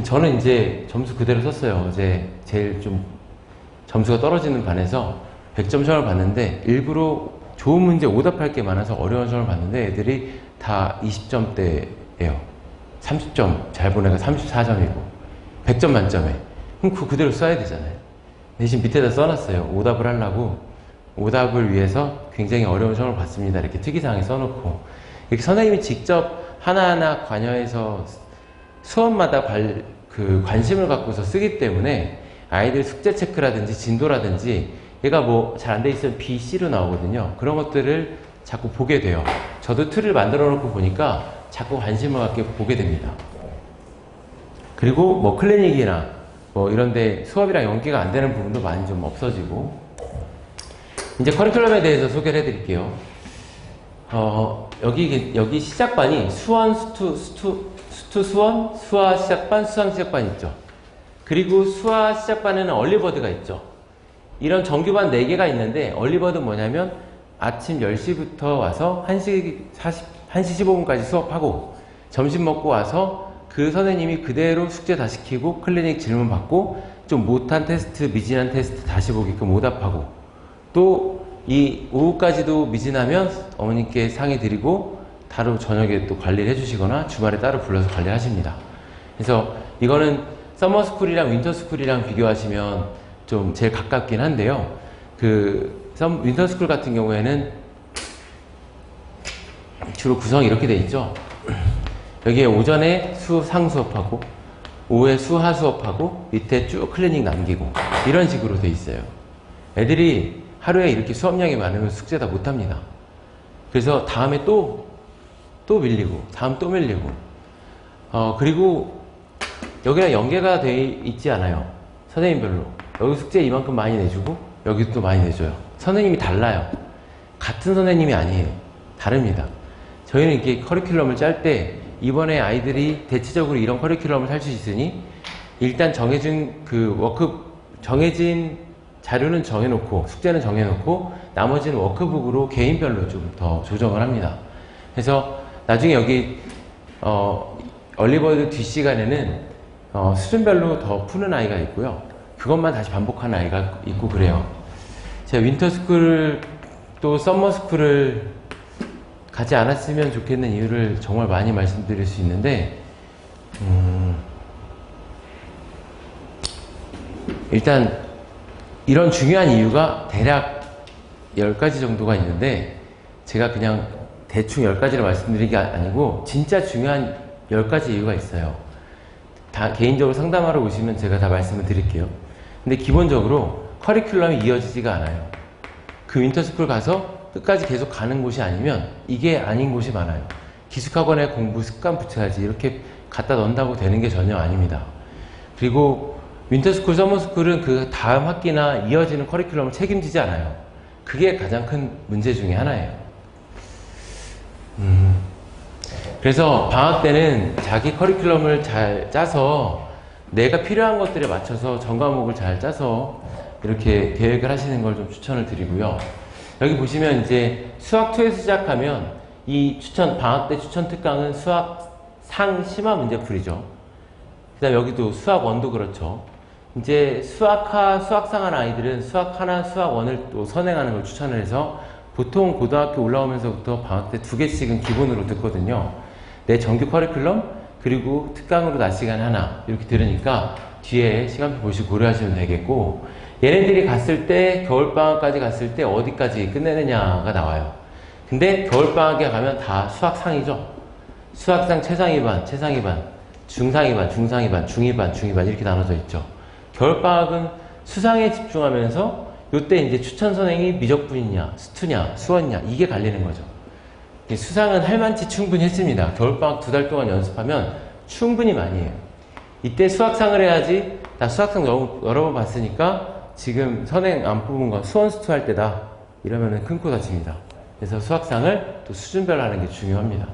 Speaker 1: 저는 이제 점수 그대로 썼어요. 어제 제일 좀 점수가 떨어지는 반에서 100점 시험을 봤는데 일부러 좋은 문제 오답할 게 많아서 어려운 시험을 봤는데 애들이 다 20점대예요. 30점 잘 보내가 34점이고 100점 만점에. 그럼 그거 그대로 써야 되잖아요. 대신 밑에다 써놨어요. 오답을 하려고 오답을 위해서 굉장히 어려운 시험을 봤습니다. 이렇게 특이사항에 써놓고 이렇게 선생님이 직접 하나하나 관여해서 수업마다 관심을 갖고서 쓰기 때문에 아이들 숙제 체크라든지 진도라든지 얘가 뭐 잘 안 돼 있으면 B, C로 나오거든요. 그런 것들을 자꾸 보게 돼요. 저도 틀을 만들어 놓고 보니까 자꾸 관심을 갖게 보게 됩니다. 그리고 뭐 클리닉이나 뭐 이런데 수업이랑 연계가 안 되는 부분도 많이 좀 없어지고. 이제 커리큘럼에 대해서 소개를 해드릴게요. 여기 시작반이 수원, 수원, 수화 시작반, 수상 시작반 있죠. 그리고 수화 시작반에는 얼리버드가 있죠. 이런 정규반 4개가 있는데 얼리버드는 뭐냐면 아침 10시부터 와서 1시 15분까지 수업하고 점심 먹고 와서 그 선생님이 그대로 숙제 다 시키고 클리닉 질문 받고 좀 못한 테스트, 미진한 테스트 다시 보게끔 오답하고 또 이 오후까지도 미진하면 어머님께 상의 드리고 하루 저녁에 또 관리를 해주시거나 주말에 따로 불러서 관리를 하십니다. 그래서 이거는 서머스쿨이랑 윈터스쿨이랑 비교하시면 좀 제일 가깝긴 한데요. 윈터스쿨 같은 경우에는 주로 구성이 이렇게 돼 있죠. 여기에 오전에 상 수업하고 오후에 수하 수업하고 밑에 쭉 클리닉 남기고 이런 식으로 돼 있어요. 애들이 하루에 이렇게 수업량이 많으면 숙제 다 못합니다. 그래서 다음에 또 밀리고 다음 또 밀리고 그리고 여기랑 연계가 돼 있지 않아요. 선생님별로 여기 숙제 이만큼 많이 내주고 여기도 또 많이 내줘요. 선생님이 달라요. 같은 선생님이 아니에요. 다릅니다. 저희는 이렇게 커리큘럼을 짤 때 이번에 아이들이 대체적으로 이런 커리큘럼을 할 수 있으니 일단 정해진 정해진 자료는 정해놓고 숙제는 정해놓고 나머지는 워크북으로 개인별로 좀 더 조정을 합니다. 그래서 나중에 여기 얼리버드 뒷시간에는 수준별로 더 푸는 아이가 있고요. 그것만 다시 반복하는 아이가 있고 그래요. 제가 윈터스쿨 또 썸머스쿨을 가지 않았으면 좋겠는 이유를 정말 많이 말씀드릴 수 있는데 일단 이런 중요한 이유가 대략 10가지 정도가 있는데 제가 그냥 대충 10가지를 말씀드리는 게 아니고 진짜 중요한 10가지 이유가 있어요. 다 개인적으로 상담하러 오시면 제가 다 말씀을 드릴게요. 근데 기본적으로 커리큘럼이 이어지지가 않아요. 그 윈터스쿨 가서 끝까지 계속 가는 곳이 아니면 이게 아닌 곳이 많아요. 기숙학원에 공부 습관 붙여야지 이렇게 갖다 넣는다고 되는 게 전혀 아닙니다. 그리고 윈터스쿨, 서머스쿨은 그 다음 학기나 이어지는 커리큘럼을 책임지지 않아요. 그게 가장 큰 문제 중에 하나예요. 그래서 방학 때는 자기 커리큘럼을 잘 짜서 내가 필요한 것들에 맞춰서 전 과목을 잘 짜서 이렇게 계획을 하시는 걸 좀 추천을 드리고요. 여기 보시면 이제 수학2에서 시작하면 이 방학 때 추천 특강은 수학 상 심화 문제풀이죠. 그 다음 여기도 수학1도 그렇죠. 이제 수학하, 수학상한 아이들은 수학1, 수학1을 또 선행하는 걸 추천을 해서 보통 고등학교 올라오면서부터 방학 때 2개씩은 기본으로 듣거든요. 내 정규 커리큘럼 그리고 특강으로 낮 시간 하나 이렇게 들으니까 뒤에 시간표 보시고 고려하시면 되겠고 얘네들이 갔을 때 겨울방학까지 갔을 때 어디까지 끝내느냐가 나와요. 근데 겨울방학에 가면 다 수학상이죠. 수학상 최상위반, 최상위반, 중상위반, 중상위반, 중위반, 중위반 이렇게 나눠져 있죠. 겨울방학은 수상에 집중하면서 요때 이제 추천 선행이 미적분이냐, 수투냐, 수원이냐 이게 갈리는 거죠. 수상은 할만치 충분히 했습니다. 겨울방학 2달 동안 연습하면 충분히 많이 해요. 이때 수학상을 해야지 나 수학상 너무 여러 번 봤으니까 지금 선행 안 뽑은 거 수원 수투 할 때다 이러면은 큰 코 다칩니다. 그래서 수학상을 또 수준별로 하는 게 중요합니다.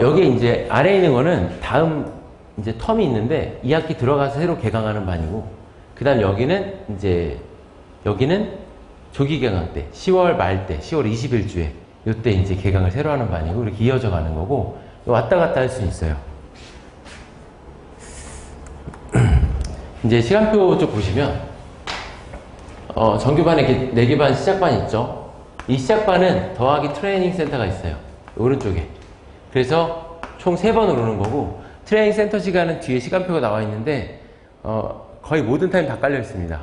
Speaker 1: 여기 이제 아래에 있는 거는 다음 이제 텀이 있는데 2학기 들어가서 새로 개강하는 반이고 그 다음 여기는 조기 개강 때 10월 말 때 10월 20일주에 요때 이제 개강을 새로 하는 반이고 이렇게 이어져 가는 거고 왔다 갔다 할 수 있어요. 이제 시간표 쪽 보시면 정규반에 4개 반 시작반 있죠. 이 시작반은 더하기 트레이닝 센터가 있어요. 오른쪽에. 그래서 총 3번 오르는 거고 트레이닝 센터 시간은 뒤에 시간표가 나와 있는데 거의 모든 타임 다 깔려 있습니다.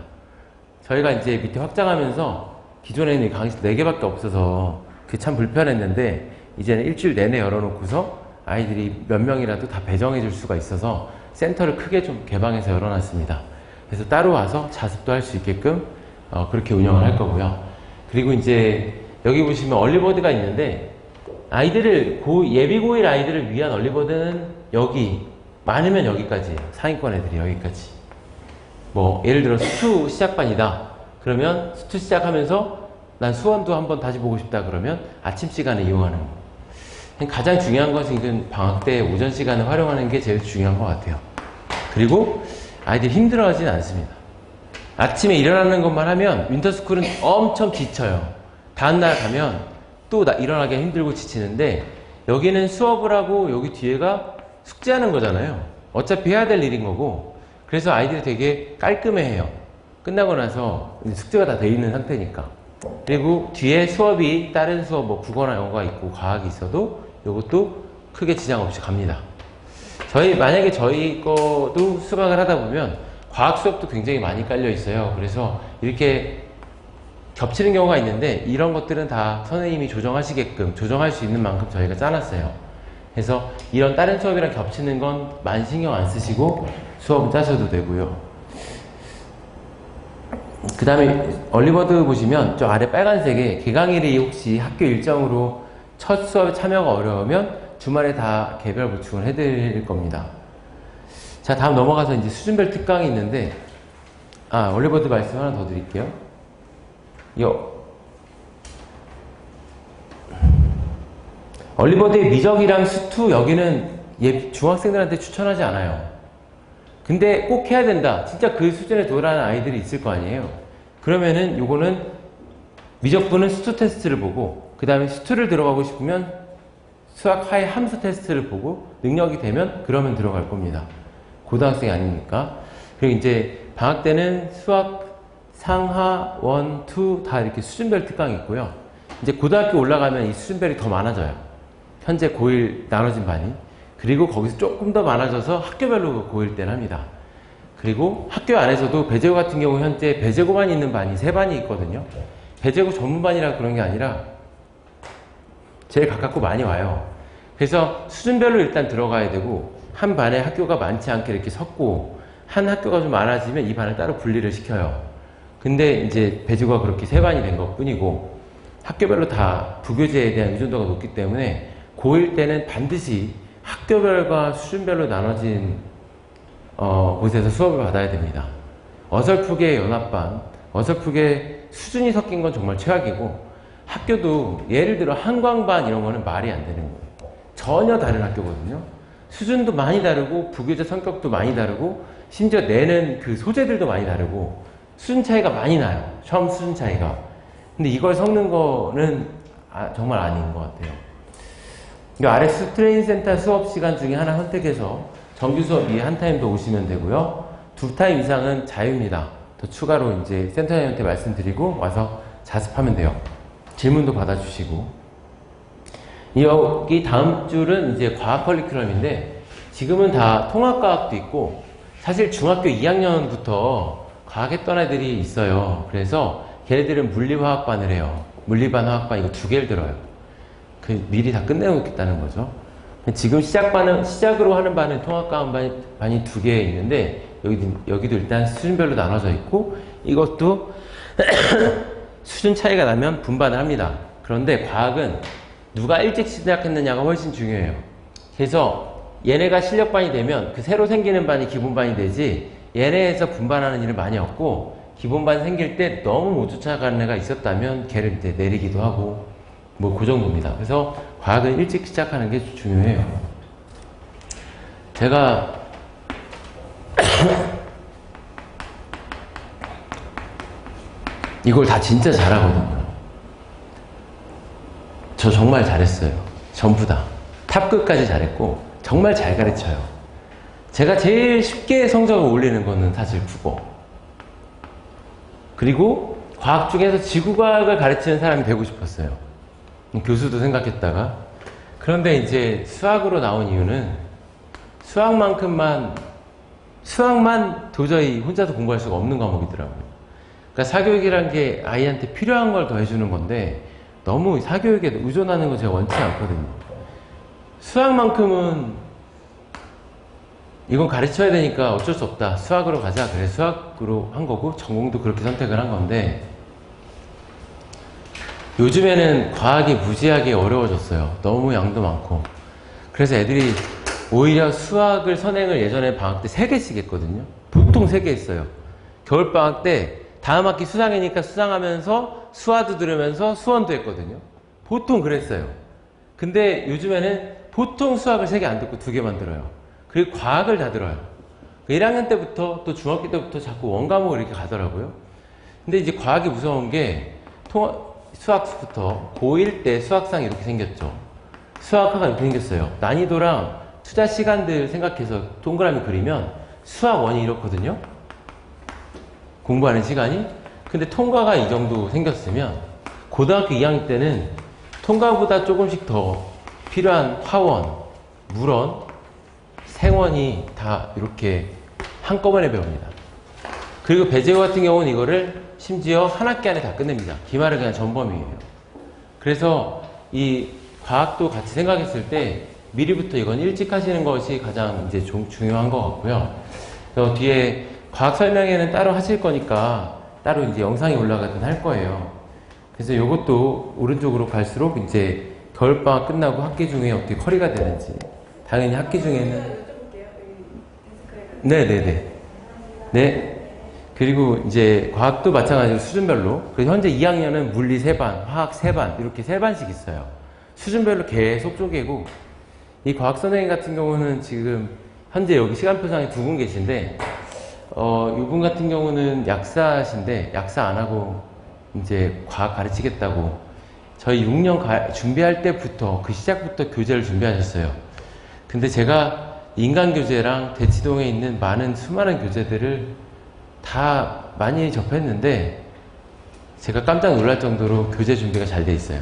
Speaker 1: 저희가 이제 밑에 확장하면서 기존에는 강의실 4개밖에 없어서 그게 참 불편했는데 이제는 일주일 내내 열어놓고서 아이들이 몇 명이라도 다 배정해 줄 수가 있어서 센터를 크게 좀 개방해서 열어놨습니다. 그래서 따로 와서 자습도 할 수 있게끔 그렇게 운영을 할 거고요. 그리고 이제 여기 보시면 얼리버드가 있는데 아이들을 예비 고1 아이들을 위한 얼리버드는 여기 많으면 여기까지예요. 상위권 애들이 여기까지. 뭐 예를 들어 수투 시작반이다. 그러면 수투 시작하면서 난 수원도 한번 다시 보고 싶다 그러면 아침 시간에 이용하는 거. 가장 중요한 것은 이건 방학 때 오전 시간을 활용하는 게 제일 중요한 것 같아요. 그리고 아이들이 힘들어하진 않습니다. 아침에 일어나는 것만 하면 윈터스쿨은 엄청 지쳐요. 다음날 가면 또 일어나기 힘들고 지치는데 여기는 수업을 하고 여기 뒤에가 숙제하는 거잖아요. 어차피 해야 될 일인 거고 그래서 아이들이 되게 깔끔해해요. 끝나고 나서 숙제가 다 돼 있는 상태니까. 그리고 뒤에 수업이 다른 수업 뭐 국어나 영어가 있고 과학이 있어도 이것도 크게 지장 없이 갑니다. 만약에 저희 거도 수강을 하다 보면 과학 수업도 굉장히 많이 깔려 있어요. 그래서 이렇게 겹치는 경우가 있는데 이런 것들은 다 선생님이 조정하시게끔 조정할 수 있는 만큼 저희가 짜놨어요. 그래서 이런 다른 수업이랑 겹치는 건 많이 신경 안 쓰시고 수업은 짜셔도 되고요. 그 다음에 얼리버드 보시면 저 아래 빨간색에 개강일이 혹시 학교 일정으로 첫 수업에 참여가 어려우면 주말에 다 개별 보충을 해드릴 겁니다. 자, 다음 넘어가서 이제 수준별 특강이 있는데 얼리버드 말씀 하나 더 드릴게요. 얼리버드의 미적이랑 수투 여기는 중학생들한테 추천하지 않아요. 근데 꼭 해야 된다. 진짜 그 수준에 도달하는 아이들이 있을 거 아니에요. 그러면은 요거는 미적분은 수투 테스트를 보고 그 다음에 수투를 들어가고 싶으면 수학 하의 함수 테스트를 보고 능력이 되면 그러면 들어갈 겁니다. 고등학생이 아니니까. 그리고 이제 방학 때는 수학 상하, 원, 투 다 이렇게 수준별 특강이 있고요. 이제 고등학교 올라가면 이 수준별이 더 많아져요. 현재 고1 나눠진 반이. 그리고 거기서 조금 더 많아져서 학교별로 고1 때는 합니다. 그리고 학교 안에서도 배제고 같은 경우 현재 배제고만 있는 반이 3반이 있거든요. 배제고 전문반이라 그런 게 아니라 제일 가깝고 많이 와요. 그래서 수준별로 일단 들어가야 되고 한 반에 학교가 많지 않게 이렇게 섞고 한 학교가 좀 많아지면 이 반을 따로 분리를 시켜요. 근데 이제 배제고가 그렇게 3반이 된 것 뿐이고 학교별로 다 부교재에 대한 의존도가 높기 때문에 고1 때는 반드시 학교별과 수준별로 나눠진 곳에서 수업을 받아야 됩니다. 어설프게 연합반, 어설프게 수준이 섞인 건 정말 최악이고 학교도 예를 들어 한광반 이런 거는 말이 안 되는 거예요. 전혀 다른 학교거든요. 수준도 많이 다르고 부교재 성격도 많이 다르고 심지어 내는 그 소재들도 많이 다르고 수준 차이가 많이 나요. 처음 수준 차이가. 근데 이걸 섞는 거는 정말 아닌 것 같아요. 이 아래 트레이닝 센터 수업 시간 중에 하나 선택해서 정규 수업이 한 타임 더 오시면 되고요. 2타임 이상은 자유입니다. 더 추가로 이제 센터장님한테 말씀드리고 와서 자습하면 돼요. 질문도 받아주시고. 여기 다음 줄은 이제 과학 커리큘럼인데 지금은 다 통합과학도 있고 사실 중학교 2학년부터 과학했던 애들이 있어요. 그래서 걔네들은 물리화학반을 해요. 물리반, 화학반 이거 2개를 들어요. 미리 다 끝내놓겠다는 거죠. 지금 시작으로 하는 반은 통합과학 반이 2개 있는데 여기도 일단 수준별로 나눠져 있고 이것도 수준 차이가 나면 분반을 합니다. 그런데 과학은 누가 일찍 시작했느냐가 훨씬 중요해요. 그래서 얘네가 실력반이 되면 그 새로 생기는 반이 기본반이 되지 얘네에서 분반하는 일은 많이 없고 기본반 생길 때 너무 못 쫓아가는 애가 있었다면 걔를 이제 내리기도 하고 뭐 그 정도입니다. 그래서 과학은 일찍 시작하는 게 중요해요. 제가 이걸 다 진짜 잘하거든요. 저 정말 잘했어요. 전부 다. 탑급까지 잘했고 정말 잘 가르쳐요. 제가 제일 쉽게 성적을 올리는 거는 사실 국어. 그리고 과학 중에서 지구과학을 가르치는 사람이 되고 싶었어요. 교수도 생각했다가. 그런데 이제 수학으로 나온 이유는 수학만 도저히 혼자서 공부할 수가 없는 과목이더라고요. 그러니까 사교육이란 게 아이한테 필요한 걸 더 해주는 건데 너무 사교육에 의존하는 거 제가 원치 않거든요. 수학만큼은 이건 가르쳐야 되니까 어쩔 수 없다. 수학으로 가자. 그래 수학으로 한 거고 전공도 그렇게 선택을 한 건데 요즘에는 과학이 무지하게 어려워졌어요. 너무 양도 많고. 그래서 애들이 오히려 수학을 선행을 예전에 방학 때 3개씩 했거든요. 보통 3개 했어요. 겨울방학 때 다음 학기 수상이니까 수상하면서 수화도 들으면서 수원도 했거든요. 보통 그랬어요. 근데 요즘에는 보통 수학을 3개 안 듣고 2개만 들어요. 그리고 과학을 다 들어요. 1학년 때부터 또 중학교 때부터 자꾸 원과목을 이렇게 가더라고요. 근데 이제 과학이 무서운 게 수학부터 고1 때 수학상이 이렇게 생겼죠. 수학화가 이렇게 생겼어요. 난이도랑 투자 시간들 생각해서 동그라미 그리면 수학 원이 이렇거든요. 공부하는 시간이. 근데 통과가 이 정도 생겼으면 고등학교 2학년 때는 통과보다 조금씩 더 필요한 화원, 물원, 생원이 다 이렇게 한꺼번에 배웁니다. 그리고 배제고 같은 경우는 이거를 심지어 한 학기 안에 다 끝냅니다. 기말은 그냥 전범이에요. 그래서 이 과학도 같이 생각했을 때 미리부터 이건 일찍 하시는 것이 가장 이제 좀 중요한 것 같고요. 그래서 뒤에 과학 설명회는 따로 하실 거니까 따로 이제 영상이 올라가든 할 거예요. 그래서 이것도 오른쪽으로 갈수록 이제 겨울방학 끝나고 학기 중에 어떻게 커리가 되는지. 당연히 학기 중에는 네네네. 네. 그리고 이제 과학도 마찬가지로 수준별로. 그래서 현재 2학년은 물리 3반, 화학 3반 이렇게 3반씩 있어요. 수준별로 계속 쪼개고 이 과학 선생님 같은 경우는 지금 현재 여기 시간표상에 2분 계신데 이분 같은 경우는 약사신데 약사 안 하고 이제 과학 가르치겠다고 저희 6년 준비할 때부터 그 시작부터 교재를 준비하셨어요. 근데 제가 인간교재랑 대치동에 있는 수많은 교재들을 다 많이 접했는데 제가 깜짝 놀랄 정도로 교재 준비가 잘 돼 있어요.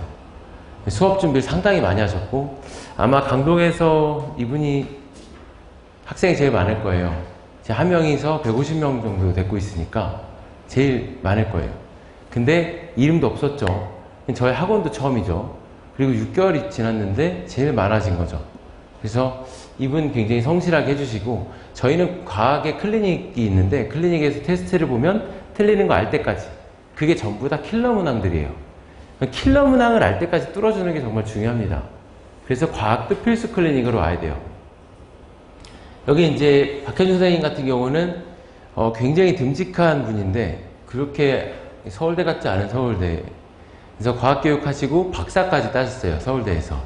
Speaker 1: 수업 준비를 상당히 많이 하셨고 아마 강동에서 이분이 학생이 제일 많을 거예요. 한 명이서 150명 정도 데리고 있으니까 제일 많을 거예요. 근데 이름도 없었죠. 저희 학원도 처음이죠. 그리고 6개월이 지났는데 제일 많아진 거죠. 그래서 이분 굉장히 성실하게 해주시고 저희는 과학의 클리닉이 있는데 클리닉에서 테스트를 보면 틀리는 거 알 때까지 그게 전부 다 킬러 문항들이에요. 킬러 문항을 알 때까지 뚫어주는 게 정말 중요합니다. 그래서 과학도 필수 클리닉으로 와야 돼요. 여기 이제 박현준 선생님 같은 경우는 굉장히 듬직한 분인데 그렇게 서울대 같지 않은 서울대 그래서 과학교육 하시고 박사까지 따셨어요. 서울대에서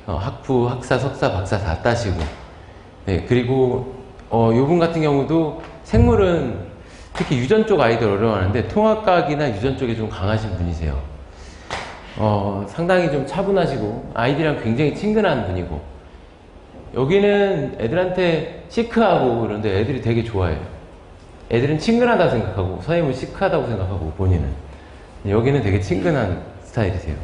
Speaker 1: 학부, 학사, 석사, 박사 다 따시고 네, 그리고 요분 같은 경우도 생물은 특히 유전 쪽 아이들 어려워하는데 통합과학이나 유전 쪽에 좀 강하신 분이세요. 상당히 좀 차분하시고 아이들이랑 굉장히 친근한 분이고 여기는 애들한테 시크하고 그런데 애들이 되게 좋아해요. 애들은 친근하다고 생각하고 선생님은 시크하다고 생각하고 본인은 여기는 되게 친근한 스타일이세요.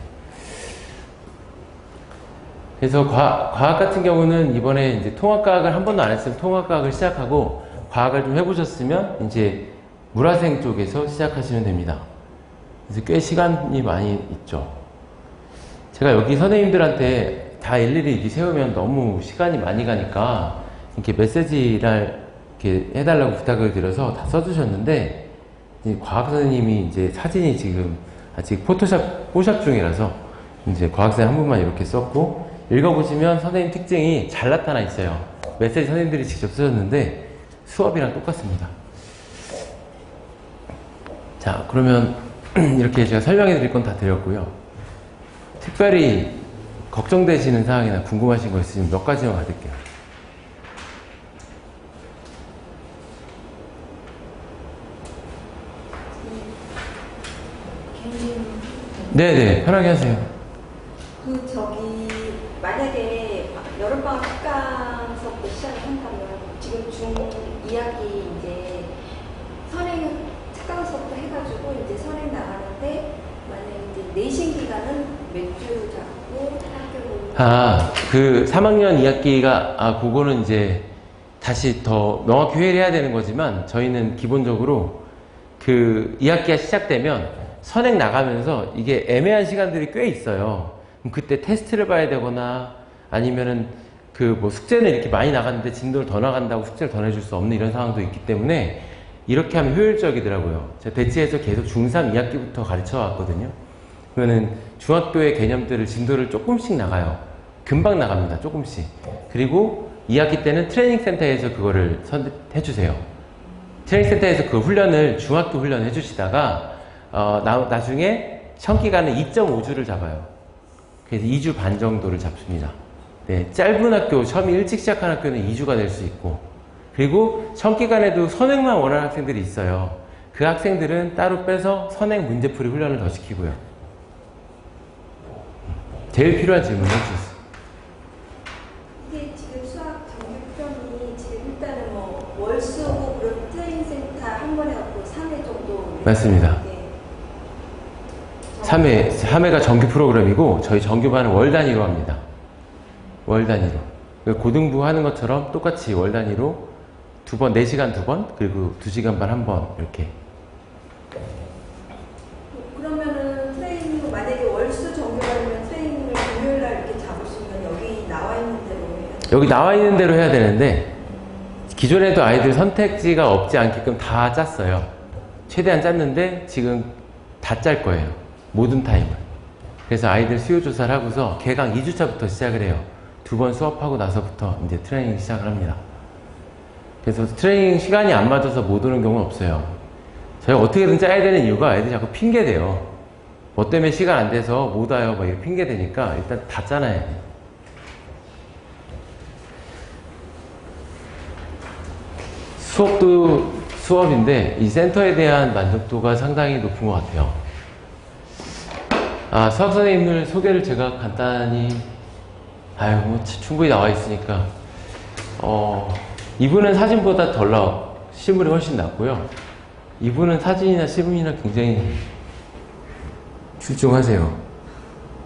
Speaker 1: 그래서 과학 같은 경우는 이번에 이제 통합과학을 한 번도 안 했으면 통합과학을 시작하고 과학을 좀 해보셨으면 이제 물화생 쪽에서 시작하시면 됩니다. 그래서 꽤 시간이 많이 있죠. 제가 여기 선생님들한테 다 일일이 이렇게 세우면 너무 시간이 많이 가니까 이렇게 메시지를 이렇게 해달라고 부탁을 드려서 다 써주셨는데 과학 선생님이 이제 사진이 지금 아직 포샵 중이라서 이제 과학생 한 분만 이렇게 썼고 읽어보시면 선생님 특징이 잘 나타나 있어요. 메시지 선생님들이 직접 쓰셨는데 수업이랑 똑같습니다. 자, 그러면 이렇게 제가 설명해 드릴 건 다 드렸고요. 특별히 걱정되시는 사항이나 궁금하신 거 있으면 몇 가지만 받을게요. 네네, 편하게 하세요.
Speaker 2: 만약에 여름방학 특강서부터 시작을 한다면 지금 중2학기 이제 선행 특강서부터 해가지고 이제 선행 나가는데 만약에 이제 내신 기간은 몇 주 잡고 학교로
Speaker 1: 그 3학년 2학기가 그거는 이제 다시 더 명확히 회의를 해야 되는 거지만 저희는 기본적으로 그 2학기가 시작되면 선행 나가면서 이게 애매한 시간들이 꽤 있어요. 그럼 그때 테스트를 봐야 되거나 아니면은 그 뭐 숙제는 이렇게 많이 나갔는데 진도를 더 나간다고 숙제를 더 내줄 수 없는 이런 상황도 있기 때문에 이렇게 하면 효율적이더라고요. 제가 대치에서 계속 중3 2학기부터 가르쳐 왔거든요. 그러면은 중학교의 개념들을 진도를 조금씩 나가요. 금방 나갑니다. 조금씩. 그리고 2학기 때는 트레이닝 센터에서 그거를 해주세요. 트레이닝 센터에서 그 훈련을 중학교 훈련을 해주시다가 나중에 시험기간은 2.5주를 잡아요. 그래서 2주 반 정도를 잡습니다. 네, 짧은 학교, 시험이 일찍 시작한 학교는 2주가 될 수 있고, 그리고 시험기간에도 선행만 원하는 학생들이 있어요. 그 학생들은 따로 빼서 선행 문제풀이 훈련을 더 시키고요. 제일 필요한 질문 해주셨어요.
Speaker 2: 이게 지금 수학 정규편이 지금 일단은 뭐 월수고 그런 트레이닝 센터 한 번에 갖고 3회 정도.
Speaker 1: 맞습니다. 3회가 정규 프로그램이고 저희 정규반은 월 단위로 합니다. 월 단위로. 고등부 하는 것처럼 똑같이 월 단위로 2번, 4시간 2번, 그리고 2시간 반 1번 이렇게.
Speaker 2: 그러면은 트레이닝 만약에 월수 정규반이면 트레이닝을 금요일 날 이렇게 잡으시면 여기 나와 있는 대로 해요?
Speaker 1: 여기 나와 있는 대로 해야 되는데 기존에도 아이들 선택지가 없지 않게끔 다 짰어요. 최대한 짰는데 지금 다 짤 거예요. 모든 타임을. 그래서 아이들 수요 조사를 하고서 개강 2주차부터 시작을 해요. 2번 수업하고 나서부터 이제 트레이닝 시작을 합니다. 그래서 트레이닝 시간이 안 맞아서 못 오는 경우는 없어요. 저희가 어떻게든 짜야 되는 이유가 애들이 자꾸 핑계대요. 뭐 때문에 시간 안 돼서 못 와요. 막 이렇게 핑계대니까 일단 다 짜놔야 돼. 수업도 수업인데 이 센터에 대한 만족도가 상당히 높은 것 같아요. 수학 선생님들 소개를 제가 간단히 뭐 충분히 나와 있으니까 이분은 사진보다 실물이 훨씬 낫고요. 이분은 사진이나 실물이나 굉장히 출중하세요.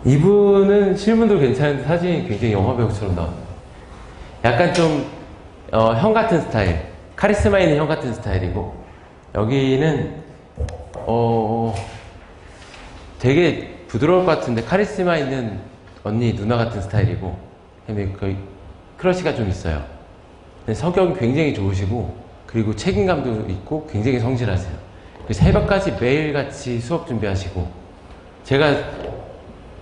Speaker 1: 이분은 실물도 괜찮은데 사진이 굉장히 영화배우처럼 나옵니다. 약간 좀 형 같은 스타일, 카리스마 있는 형 같은 스타일이고, 여기는 되게 부드러울 것 같은데 카리스마 있는 언니, 누나 같은 스타일이고, 거의 크러쉬가 좀 있어요. 근데 성격이 굉장히 좋으시고, 그리고 책임감도 있고 굉장히 성실하세요. 새벽까지 매일같이 수업 준비하시고, 제가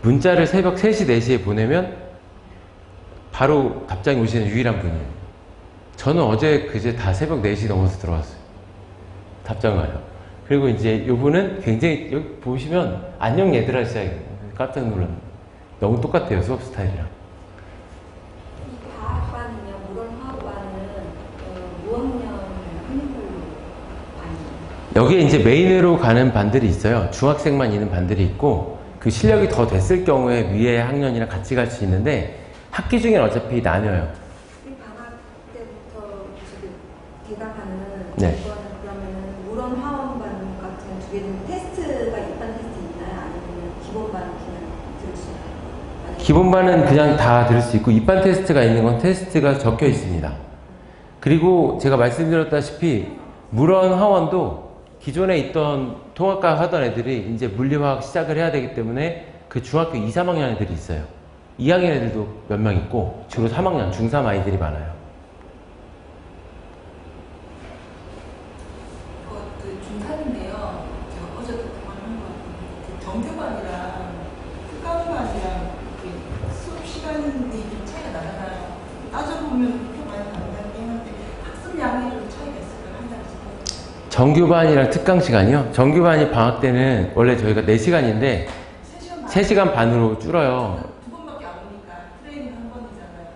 Speaker 1: 문자를 새벽 3시, 4시에 보내면 바로 답장이 오시는 유일한 분이에요. 저는 어제 그제 다 새벽 4시 넘어서 들어왔어요. 답장 와요. 그리고 이제 이분은 굉장히, 여기 보시면 안녕 얘들아 시작이에요. 깜짝 놀랐네요. 너무 똑같아요, 수업 스타일이랑.
Speaker 2: 이 과학반이며 물원화학반은 무학년을 하는 걸로 반이에요?
Speaker 1: 여기에 이제 메인으로 가는 반들이 있어요. 중학생만 있는 반들이 있고, 그 실력이 더 됐을 경우에 위에 학년이랑 같이 갈 수 있는데, 학기 중에는 어차피 나뉘어요.
Speaker 2: 방학 때부터 지금 개강하는
Speaker 1: 네.
Speaker 2: 이거는 그러면은 물원화원반 같은 두 개는 테스트가 입반 테스트 있나요? 아니면 기본반 그냥 들을 수 있나요?
Speaker 1: 기본반은 그냥 다 들을 수 있고, 입반 테스트가 있는 건 테스트가 적혀 있습니다. 그리고 제가 말씀드렸다시피 물원 하원도 기존에 있던 통합과 하던 애들이 이제 물리화학 시작을 해야 되기 때문에 그 중학교 2, 3학년 애들이 있어요. 2학년 애들도 몇 명 있고 주로 3학년, 중3 아이들이 많아요.
Speaker 3: 그 중3인데요. 제가 어제도 그만한 것 같은데 정규반이랑 특강반이랑 수업 시간이 좀 차이가 나잖아요. 따져보면 그렇게 많이 다르긴 한데 학습량이 좀 차이가 있을까요? 한 달씩?
Speaker 1: 정규반이랑 특강 시간이요? 정규반이 방학 때는 원래 저희가 4시간인데 3시간 반으로 줄어요.
Speaker 3: 두 번밖에 안 오니까 트레이닝 한 번이잖아요.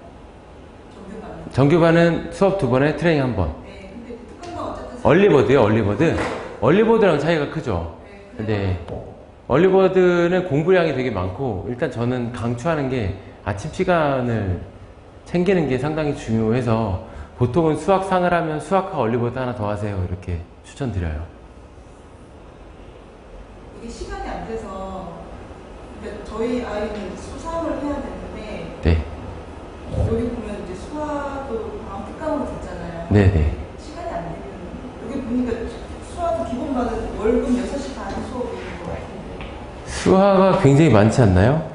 Speaker 3: 정규반은.
Speaker 1: 정규반은 수업 2번에 트레이닝 1번.
Speaker 3: 네, 근데 특강반 어쨌든
Speaker 1: 얼리버드요, 얼리버드. 얼리버드랑 차이가 크죠. 근데 얼리버드는 공부량이 되게 많고, 일단 저는 강추하는 게 아침 시간을 챙기는 게 상당히 중요해서 보통은 수학상을 하면 수학과 얼리버드 하나 더 하세요. 이렇게 추천드려요.
Speaker 3: 이게 시간이 안 돼서 그러니까 저희 아이는 수상을 해야 되는데
Speaker 1: 네.
Speaker 3: 여기 보면 이제 수학도 방학 특강으로 됐잖아요.
Speaker 1: 네네.
Speaker 3: 시간이 안 되면 여기 보니까 수학도 기본반은
Speaker 1: 수화가 굉장히 많지 않나요?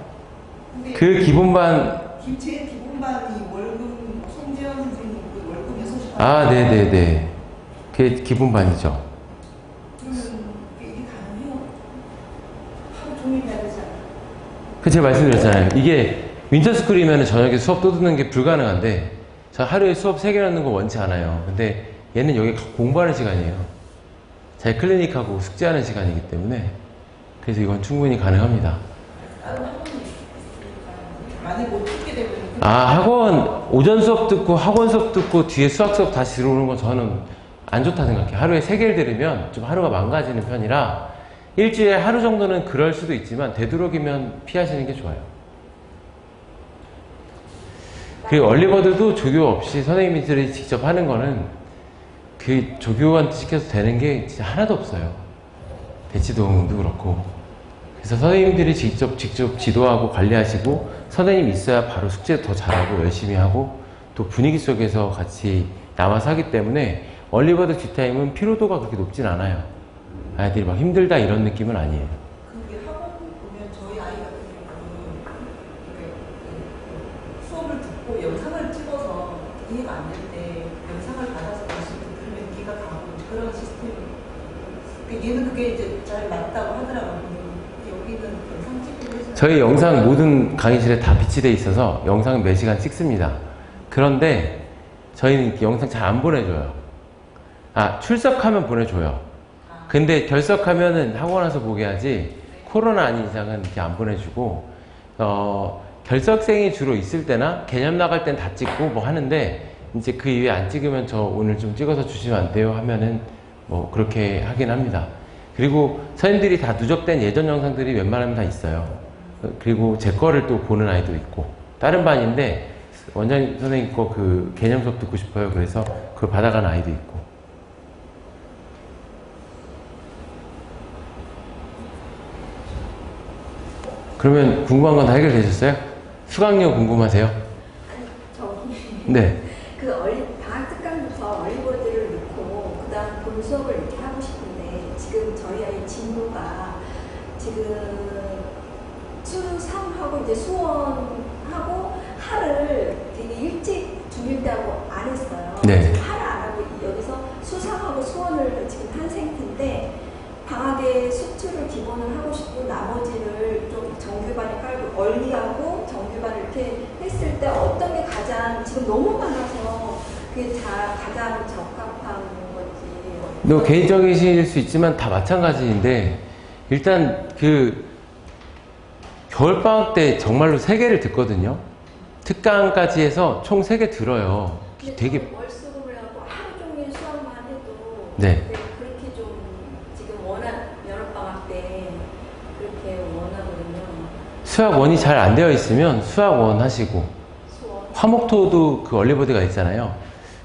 Speaker 3: 근데
Speaker 1: 그 기본반,
Speaker 3: 제일 기본반이 월급, 송재현 선생님 그 월급 6시간.
Speaker 1: 아, 네네네. 그게 기본반이죠.
Speaker 3: 그러면 이게 가능해요? 하루 종일 해야 되잖아.
Speaker 1: 그 제가 말씀드렸잖아요. 이게 윈터스쿨이면 저녁에 수업 또 듣는 게 불가능한데 저 하루에 수업 3개 넣는 거 원치 않아요. 근데 얘는 여기 공부하는 시간이에요. 자기 클리닉하고 숙제하는 시간이기 때문에 그래서 이건 충분히 가능합니다.
Speaker 3: 다른 학원이 있으니까 만약에 못 듣게 되면
Speaker 1: 아, 학원 오전 수업 듣고 학원 수업 듣고 뒤에 수학 수업 다시 들어오는 건 저는 안 좋다 생각해요. 하루에 3개를 들으면 좀 하루가 망가지는 편이라 일주일에 하루 정도는 그럴 수도 있지만 되도록이면 피하시는 게 좋아요. 그리고 얼리버드도 조교 없이 선생님들이 직접 하는 거는 그 조교한테 시켜서 되는 게 진짜 하나도 없어요. 대치동도 그렇고. 그래서 선생님들이 직접 지도하고 관리하시고 선생님 있어야 바로 숙제 더 잘하고 열심히 하고 또 분위기 속에서 같이 남아서 하기 때문에 얼리버드 뒷타임은 피로도가 그렇게 높진 않아요. 아이들이 막 힘들다 이런 느낌은 아니에요.
Speaker 3: 그게 학원 보면 저희 아이 같은 경우는 이렇게 수업을 듣고 영상을 찍어서 이해가 안 될 때 영상을 받아서 다시 들으면 이해가 가고 그런 시스템이 얘는 그게 이제 잘 맞다고 하더라고요. 여기는 영상 찍고 해서
Speaker 1: 저희 영상 모든 강의실에 다 비치돼 있어서 영상은 몇 시간 찍습니다. 그런데 저희는 영상 잘 안 보내줘요. 아, 출석하면 보내줘요. 근데 결석하면은 학원 와서 보게 하지 코로나 아닌 이상은 이렇게 안 보내주고 결석생이 주로 있을 때나 개념 나갈 땐 다 찍고 뭐 하는데 이제 그 이외에 안 찍으면 저 오늘 좀 찍어서 주시면 안 돼요 하면은 뭐 그렇게 하긴 합니다. 그리고 선생님들이 다 누적된 예전 영상들이 웬만하면 다 있어요. 그리고 제 거를 또 보는 아이도 있고 다른 반인데 원장님 선생님 거 그 개념 수업 듣고 싶어요. 그래서 그걸 받아가는 아이도 있고. 그러면 궁금한 건 다 해결되셨어요? 수강료 궁금하세요?
Speaker 2: 아니, 저기
Speaker 1: 네.
Speaker 2: 그 방학 특강부터 얼리버드를 넣고 그다음 본 수업을 이렇게 하고 싶은데 지금 저희 아이 진도가 지금 수3하고 이제 수원하고 하를 되게 일찍 중일대하고 안 했어요.
Speaker 1: 네.
Speaker 2: 지금 하를 안 하고 여기서 수3하고 수원을 지금 한 상태인데 방학에 수투를 기본을 하고 싶고 나머지를 좀 정규반에 깔고 얼리하고 정규반을 이렇게 했을 때 어떤 게 가장 지금 너무 많아서 그게 가장 적합한 건지.
Speaker 1: 너 개인적이실 수 있지만 다 마찬가지인데 일단 그 겨울방학 때 정말로 3개를 듣거든요. 특강까지 해서 총 3개 들어요. 되게
Speaker 2: 월수금을 하고 하루 종일 수업만 해도
Speaker 1: 네.
Speaker 2: 그렇게 좀 지금 여름방학 때 그렇게 원하거든요.
Speaker 1: 수학 원이 잘 안 되어 있으면 수학 원 하시고
Speaker 2: 수원.
Speaker 1: 화목토도 그 얼리버드가 있잖아요.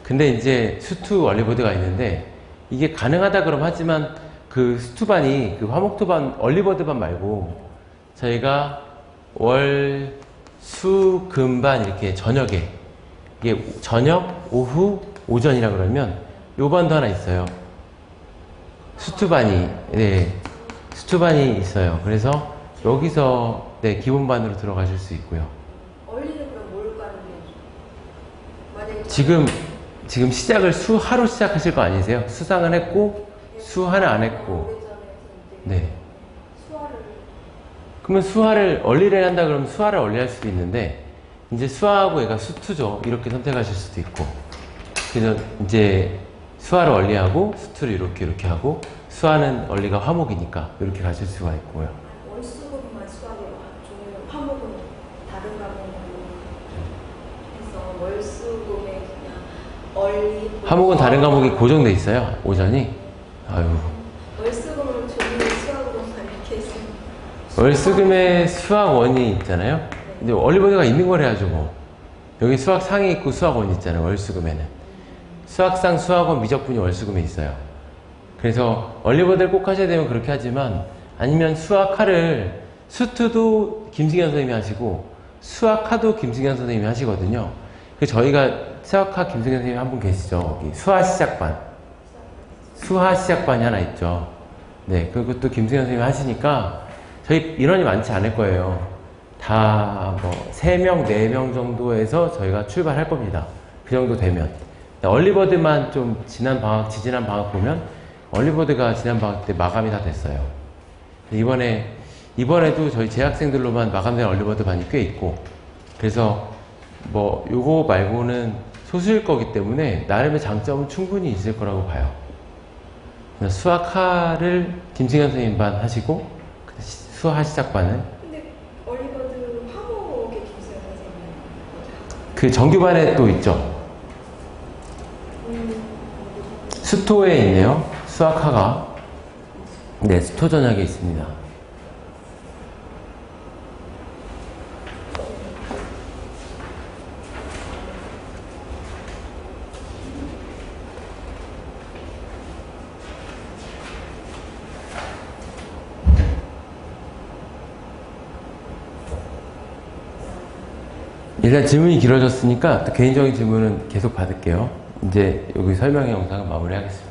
Speaker 1: 근데 이제 수투 얼리버드가 있는데 이게 가능하다 그럼 하지만 그 수투반이 그 화목토반 얼리버드반 말고 저희가 월, 수, 금반 이렇게 저녁에 이게 저녁, 오후, 오전이라 그러면 요 반도 하나 있어요. 수투반이 네 수투반이 있어요. 그래서 여기서 네 기본반으로 들어가실 수 있고요.
Speaker 2: 얼리는 그럼 뭘 가는 게 만약에
Speaker 1: 지금 시작을 수하로 시작하실 거 아니세요? 수상은 했고 수하는 안 했고 네.
Speaker 2: 수화를
Speaker 1: 그러면 수화를 얼리를 한다 그러면 수화를 얼리할 수도 있는데 이제 수화하고 얘가 수투죠. 이렇게 선택하실 수도 있고 그래서 이제 수화를 얼리하고 수투를 이렇게 하고 수화는 얼리가 화목이니까 이렇게 가실 수가 있고요.
Speaker 2: 월수금만 수학에 종일 화목은 다른 과목으로 해서 월수금에 그냥 얼리
Speaker 1: 화목은 다른 과목이 고정돼 있어요. 오전이. 아유.
Speaker 2: 월수금을 종일 수학으로만 이렇게 해서
Speaker 1: 월수금에 수학원이 있잖아요. 근데 얼리버드가 있는 걸 해야죠 뭐. 여기 수학상이 있고 수학원이 있잖아요. 월수금에는. 수학상, 수학원, 미적분이 월수금에 있어요. 그래서 얼리버드를 꼭 하셔야 되면 그렇게 하지만 아니면 수학하를 수투도 김승현 선생님이 하시고 수학하도 김승현 선생님이 하시거든요. 그래서 저희가 수학하 김승현 선생님이 한 분 계시죠. 여기 수화 시작반. 수화 시작반이 하나 있죠. 네, 그것도 김승현 선생님이 하시니까 저희 인원이 많지 않을 거예요. 다 뭐 3명, 4명 정도에서 저희가 출발할 겁니다. 그 정도 되면. 얼리버드만 좀 지난 방학 보면 얼리버드가 지난 방학 때 마감이 다 됐어요. 이번에도 저희 재학생들로만 마감된 얼리버드 반이 꽤 있고, 그래서 뭐 요거 말고는 소수일 거기 때문에 나름의 장점은 충분히 있을 거라고 봐요. 수학하를 김승현 선생님 반 하시고 수학 시작반은
Speaker 2: 근데 얼리버드 화목에 김수현 선생님
Speaker 1: 그 정규반에 또 있죠. 수토에 있네요. 수학하가. 네, 수토 전역에 있습니다. 일단 질문이 길어졌으니까 또 개인적인 질문은 계속 받을게요. 이제 여기 설명 영상은 마무리하겠습니다.